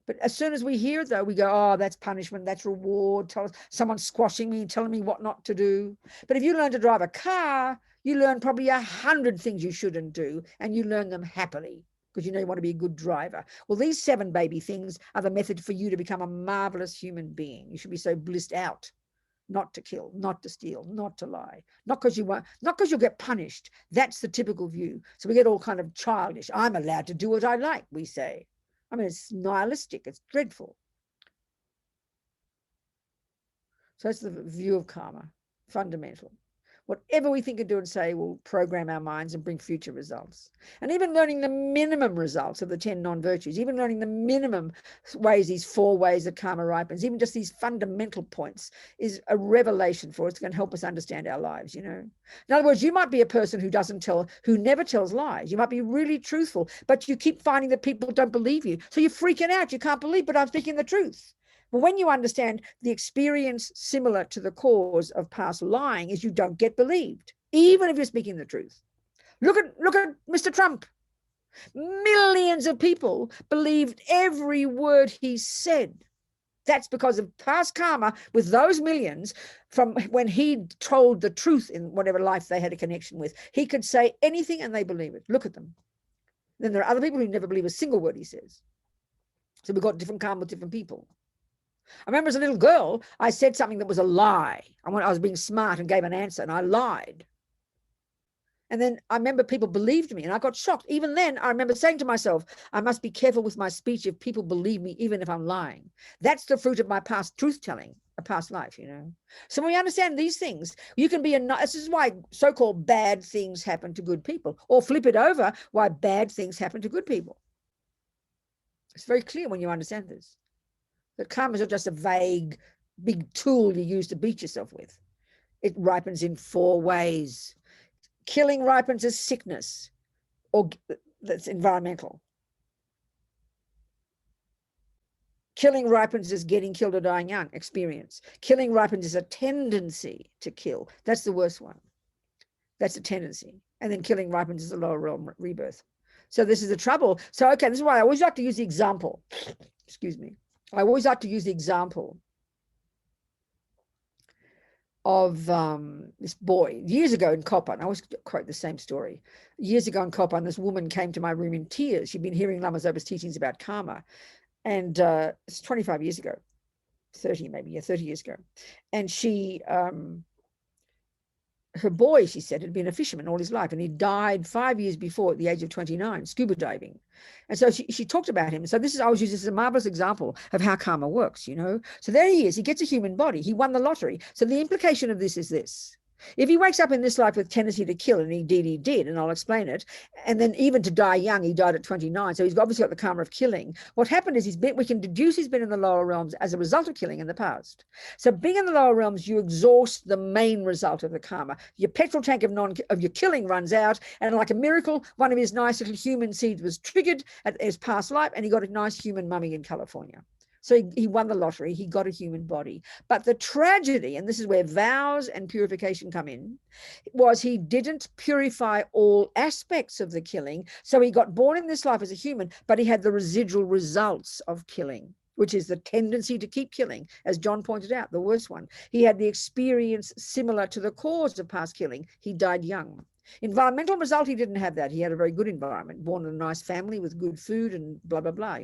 But as soon as we hear it, though, we go, oh, that's punishment, that's reward. Someone's squashing me, telling me what not to do. But if you learn to drive a car, you learn probably 100 things you shouldn't do, and you learn them happily because you want to be a good driver. Well, these 7 baby things are the method for you to become a marvelous human being. You should be so blissed out, not to kill, not to steal, not to lie, not because you'll get punished. That's the typical view. So we get all kind of childish. I'm allowed to do what I like, we say. I mean, it's nihilistic. It's dreadful. So that's the view of karma, fundamental. Whatever we think and do and say will program our minds and bring future results. And even learning the minimum results of the 10 non-virtues, even learning the minimum ways, these 4 ways that karma ripens, even just these fundamental points is a revelation for us. It's going to help us understand our lives, In other words, you might be a person who never tells lies. You might be really truthful, but you keep finding that people don't believe you. So you're freaking out. You can't believe, but I'm speaking the truth. But when you understand the experience similar to the cause of past lying is you don't get believed, even if you're speaking the truth. Look at Mr. Trump. Millions of people believed every word he said. That's because of past karma with those millions from when he told the truth in whatever life they had a connection with. He could say anything and they believe it. Look at them. Then there are other people who never believe a single word he says. So we've got different karma with different people. I remember as a little girl, I said something that was a lie. I was being smart and gave an answer and I lied. And then I remember people believed me and I got shocked. Even then, I remember saying to myself, I must be careful with my speech if people believe me, even if I'm lying. That's the fruit of my past truth-telling, a past life, So when we understand these things, you can be this is why so-called bad things happen to good people, or flip it over, why bad things happen to good people. It's very clear when you understand this. That karma is not just a vague, big tool you use to beat yourself with. It ripens in 4 ways. Killing ripens as sickness, or that's environmental. Killing ripens as getting killed or dying young, experience. Killing ripens as a tendency to kill. That's the worst one. That's a tendency. And then killing ripens as a lower realm rebirth. So this is the trouble. So, okay, this is why I always like to use the example. Excuse me. I always like to use the example of this boy years ago in Kopan. I always quote the same story. Years ago in Kopan, this woman came to my room in tears. She'd been hearing Lama Zopa's teachings about karma. And it's 25 years ago, 30 maybe, 30 years ago. And she, her boy, she said, had been a fisherman all his life. And he died 5 years before at the age of 29, scuba diving. And so she talked about him. So I always use this as a marvelous example of how karma works, So there he is. He gets a human body. He won the lottery. So the implication of this is this. If he wakes up in this life with tendency to kill, and indeed he did, and I'll explain it, and then even to die young, he died at 29, so he's obviously got the karma of killing. What happened is we can deduce he's been in the lower realms as a result of killing in the past. So being in the lower realms, you exhaust the main result of the karma. Your petrol tank of your killing runs out, and like a miracle, one of his nice little human seeds was triggered at his past life, and he got a nice human mummy in California. So he won the lottery, he got a human body. But the tragedy, and this is where vows and purification come in, was he didn't purify all aspects of the killing. So he got born in this life as a human, but he had the residual results of killing, which is the tendency to keep killing, as John pointed out, the worst one. He had the experience similar to the cause of past killing. He died young. Environmental result, he didn't have that. He had a very good environment, born in a nice family with good food and blah, blah, blah,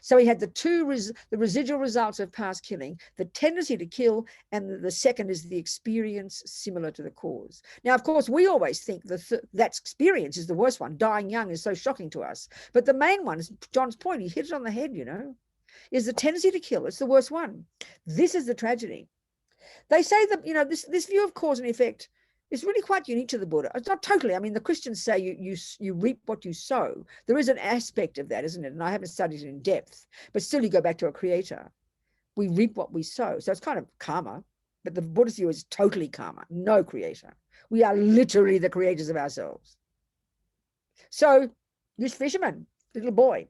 So he had the residual results of past killing, the tendency to kill, and the second is the experience similar to the cause. Now, of course, we always think that experience is the worst one. Dying young is so shocking to us. But the main one is John's point. He hit it on the head, is the tendency to kill. It's the worst one. This is the tragedy. They say that, this view of cause and effect is really quite unique to the Buddha. It's not totally. I mean, the Christians say you reap what you sow. There is an aspect of that, isn't it? And I haven't studied it in depth, but still you go back to a creator. We reap what we sow. So it's kind of karma, but the Buddhist view is totally karma, no creator. We are literally the creators of ourselves. So this fisherman, little boy,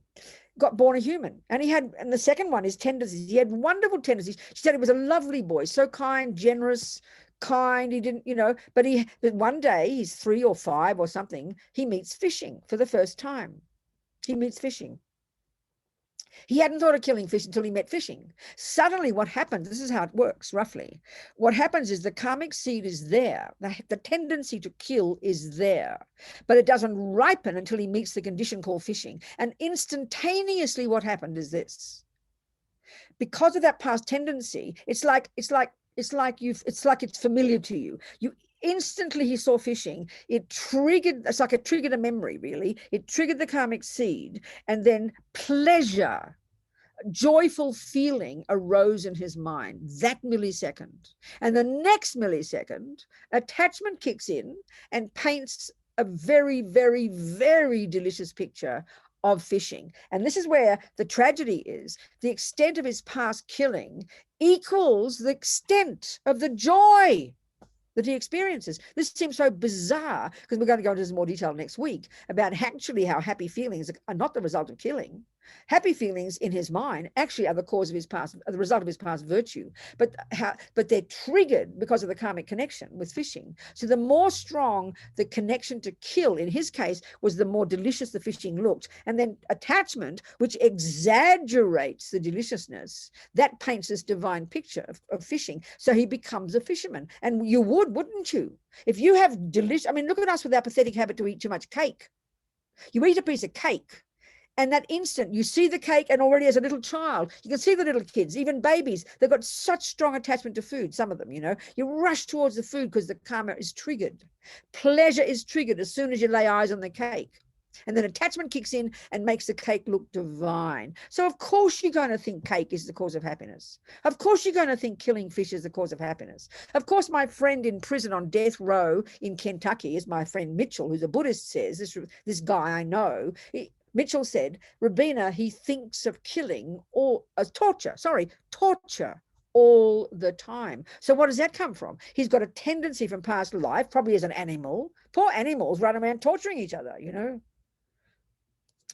got born a human, and the second one is tendencies. He had wonderful tendencies. She said he was a lovely boy, so kind, generous, kind. He didn't, but one day, he's 3 or 5 or something, he meets fishing for the first time. He meets fishing. He hadn't thought of killing fish until he met fishing. Suddenly what happens, this is how it works roughly. What happens is the karmic seed is there. The tendency to kill is there, but it doesn't ripen until he meets the condition called fishing. And instantaneously what happened is this. Because of that past tendency, it's like it's familiar to you. Instantly he saw fishing. It's like it triggered a memory, really. It triggered the karmic seed, and then pleasure, joyful feeling arose in his mind that millisecond. And the next millisecond, attachment kicks in and paints a very, very, very delicious picture of fishing. And this is where the tragedy is. The extent of his past killing equals the extent of the joy that he experiences. This seems so bizarre, because we're going to go into this in more detail next week about actually how happy feelings are not the result of killing. Happy feelings in his mind actually are the cause of his past, the result of his past virtue, but they're triggered because of the karmic connection with fishing. So the more strong the connection to kill, in his case, was the more delicious the fishing looked. And then attachment, which exaggerates the deliciousness, that paints this divine picture of fishing. So he becomes a fisherman. And you wouldn't you? If you have delicious, I mean, look at us with our pathetic habit to eat too much cake. You eat a piece of cake, and that instant you see the cake, and already as a little child, you can see the little kids, even babies, they've got such strong attachment to food, some of them, you rush towards the food because the karma is triggered. Pleasure is triggered as soon as you lay eyes on the cake. And then attachment kicks in and makes the cake look divine. So of course you're going to think cake is the cause of happiness. Of course you're going to think killing fish is the cause of happiness. Of course my friend in prison on death row in Kentucky, is my friend Mitchell, who's a Buddhist, says, this guy I know, Mitchell said, Robina, he thinks of killing or torture all the time. So what does that come from? He's got a tendency from past life, probably as an animal. Poor animals run around torturing each other,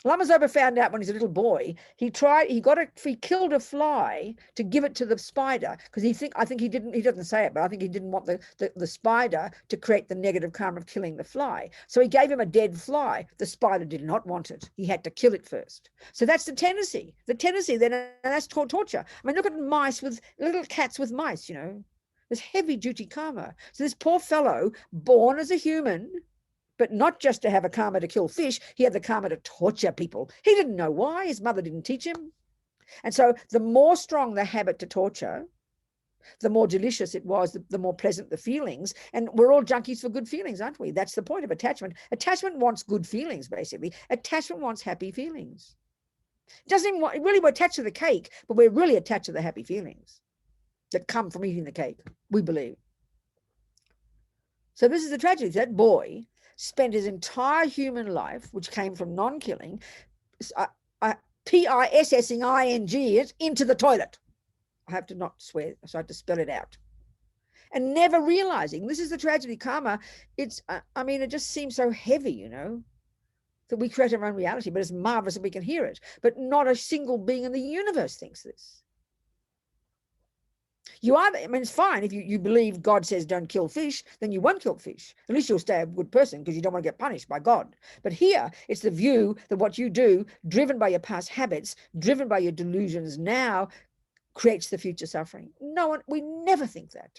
Lama Zopa found out when he was a little boy, he killed a fly to give it to the spider, because he doesn't say it, but I think he didn't want the spider to create the negative karma of killing the fly. So he gave him a dead fly. The spider did not want it. He had to kill it first. So that's the tendency. The tendency then, and that's torture. I mean, look at little cats with mice, There's heavy duty karma. So this poor fellow, born as a human, but not just to have a karma to kill fish, he had the karma to torture people. He didn't know why. His mother didn't teach him. And so the more strong the habit to torture, the more delicious it was, the more pleasant the feelings. And we're all junkies for good feelings, aren't we? That's the point of attachment. Attachment wants good feelings, basically. Attachment wants happy feelings. We're attached to the cake, but we're really attached to the happy feelings that come from eating the cake, we believe. So this is the tragedy. That boy spent his entire human life, which came from non-killing, P-I-S-S-ing-I-N-G it, into the toilet. I have to not swear, so I have to spell it out. And never realizing, this is the tragedy, karma, it just seems so heavy, that we create our own reality, but it's marvelous that we can hear it. But not a single being in the universe thinks this. It's fine if you believe God says don't kill fish, then you won't kill fish. At least you'll stay a good person because you don't want to get punished by God. But here, it's the view that what you do, driven by your past habits, driven by your delusions now, creates the future suffering. We never think that.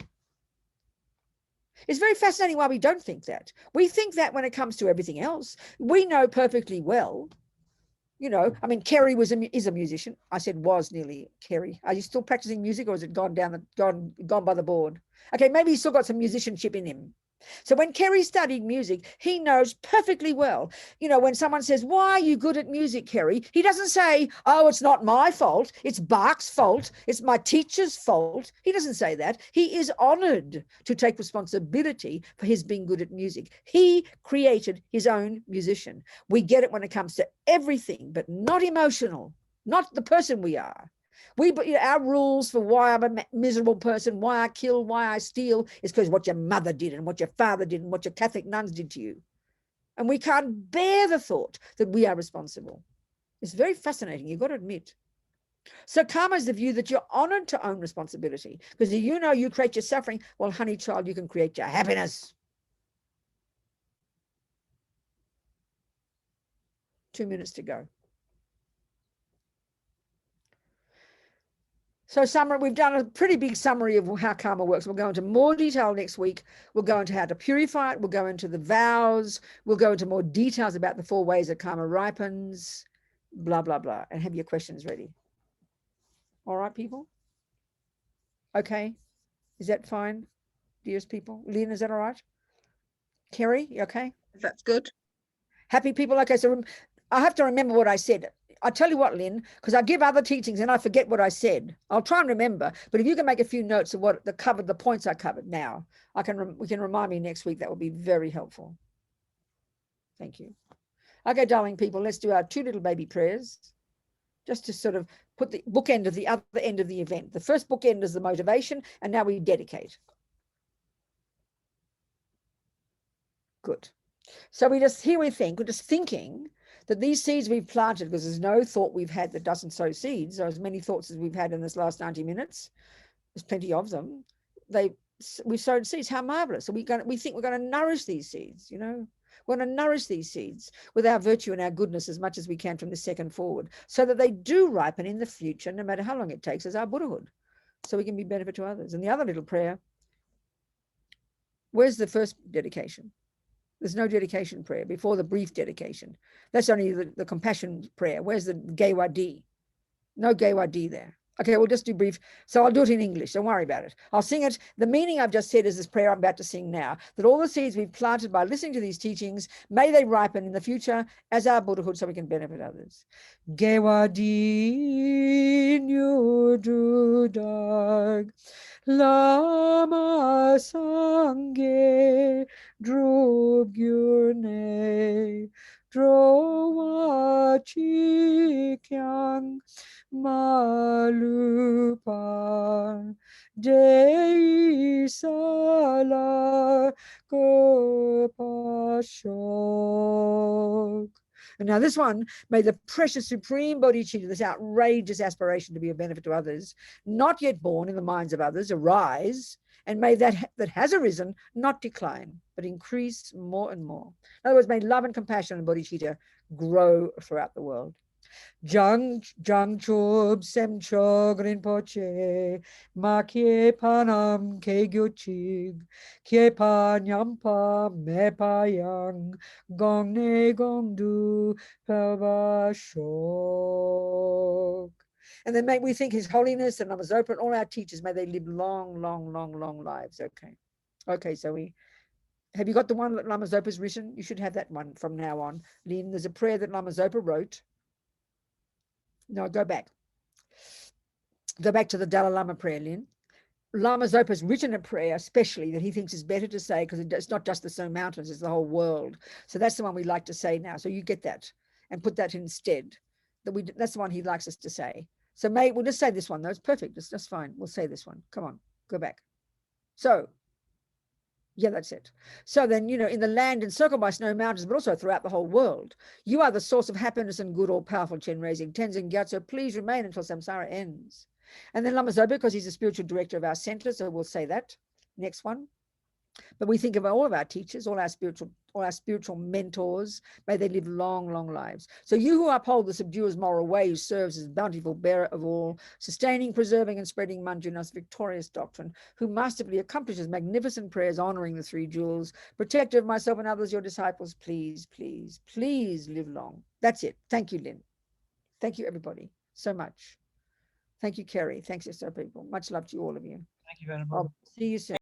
It's very fascinating why we don't think that. We think that when it comes to everything else. We know perfectly well. Kerry is a musician. I said was nearly Kerry. Are you still practicing music, or has it gone by the board? Okay, maybe he's still got some musicianship in him. So when Kerry studied music, he knows perfectly well, you know, when someone says, why are you good at music, Kerry? He doesn't say, oh, it's not my fault. It's Bach's fault. It's my teacher's fault. He doesn't say that. He is honored to take responsibility for his being good at music. He created his own musician. We get it when it comes to everything, but not emotional, not the person we are. Our rules for why I'm a miserable person, why I kill, why I steal, is because what your mother did and what your father did and what your Catholic nuns did to you. And we can't bear the thought that we are responsible. It's very fascinating, you've got to admit. So karma is the view that you're honored to own responsibility, because you know you create your suffering. Well, honey child, you can create your happiness. 2 minutes to go. So summary, we've done a pretty big summary of how karma works. We'll go into more detail next week. We'll go into how to purify it. We'll go into the vows. We'll go into more details about the 4 ways that karma ripens, blah, blah, blah, and have your questions ready. All right, people? Okay. Is that fine, dearest people? Lynn, is that all right? Kerry, you okay? That's good. Happy people? Okay, so I have to remember what I said. I tell you what, Lynn, because I give other teachings and I forget what I said. I'll try and remember, but if you can make a few notes of what the points I covered now, we can remind me next week. That would be very helpful. Thank you. Okay, darling people, let's do our 2 little baby prayers, just to sort of put the bookend of the other end of the event. The first bookend is the motivation, and now we dedicate. Good. So we're just thinking that these seeds we've planted, because there's no thought we've had that doesn't sow seeds, or as many thoughts as we've had in this last 90 minutes, there's plenty of them. We've sowed seeds. How marvelous. So we think we're going to nourish these seeds, you know. We're going to nourish these seeds with our virtue and our goodness as much as we can from this second forward, so that they do ripen in the future, no matter how long it takes, as our Buddhahood, so we can be benefit to others. And the other little prayer, where's the first dedication? There's no dedication prayer before the brief dedication. That's only the compassion prayer. Where's the Gewadi? No Gewadi there. Okay, we'll just do brief. So I'll do it in English. Don't worry about it. I'll sing it. The meaning I've just said is this prayer I'm about to sing now, that all the seeds we've planted by listening to these teachings, may they ripen in the future as our Buddhahood, so we can benefit others. Gewadi Nyududag Lama Sangye Drugyurne Drowa Chikyang Malupar Dei Sala Gopashok. And now this one, may the precious supreme bodhicitta, this outrageous aspiration to be of benefit to others, not yet born in the minds of others, arise, and may that has arisen not decline, but increase more and more. In other words, may love and compassion and bodhicitta grow throughout the world. Jang chub semchog rinpoche ma kye panam ke gyochig kye pa nyampa me pa yang gong ne gong du pelba shok. And then we think His Holiness and Lama Zopa and all our teachers, may they live long, long, long, long lives. Okay, so have you got the one that Lama Zopa's written? You should have that one from now on. Lynn, there's a prayer that Lama Zopa wrote. No, go back. Go back to the Dalai Lama prayer, Lynn. Lama Zopa's written a prayer, especially, that he thinks is better to say, because it's not just the Stone Mountains, it's the whole world. So that's the one we like to say now. So you get that and put that instead. That's the one he likes us to say. So we'll just say this one, though. It's perfect. It's just fine. We'll say this one. Come on, go back. So, yeah, that's it. So then, you know, in the land encircled by snow mountains, but also throughout the whole world, you are the source of happiness and good, all-powerful Chenrezig Tenzin Gyatso. Please remain until samsara ends. And then Lama Zopa, because he's the spiritual director of our center, so we'll say that. Next one. But we think of all of our teachers, all our spiritual mentors, may they live long, long lives. So you who uphold the subduer's moral way, who serves as bountiful bearer of all, sustaining, preserving, and spreading Manjunath's victorious doctrine, who masterfully accomplishes magnificent prayers honoring the 3 jewels, protector of myself and others, your disciples, please, please, please live long. That's it. Thank you, Lynn. Thank you, everybody, so much. Thank you, Kerry. Thanks, so people. Much love to all of you. Thank you very much. I'll see you soon.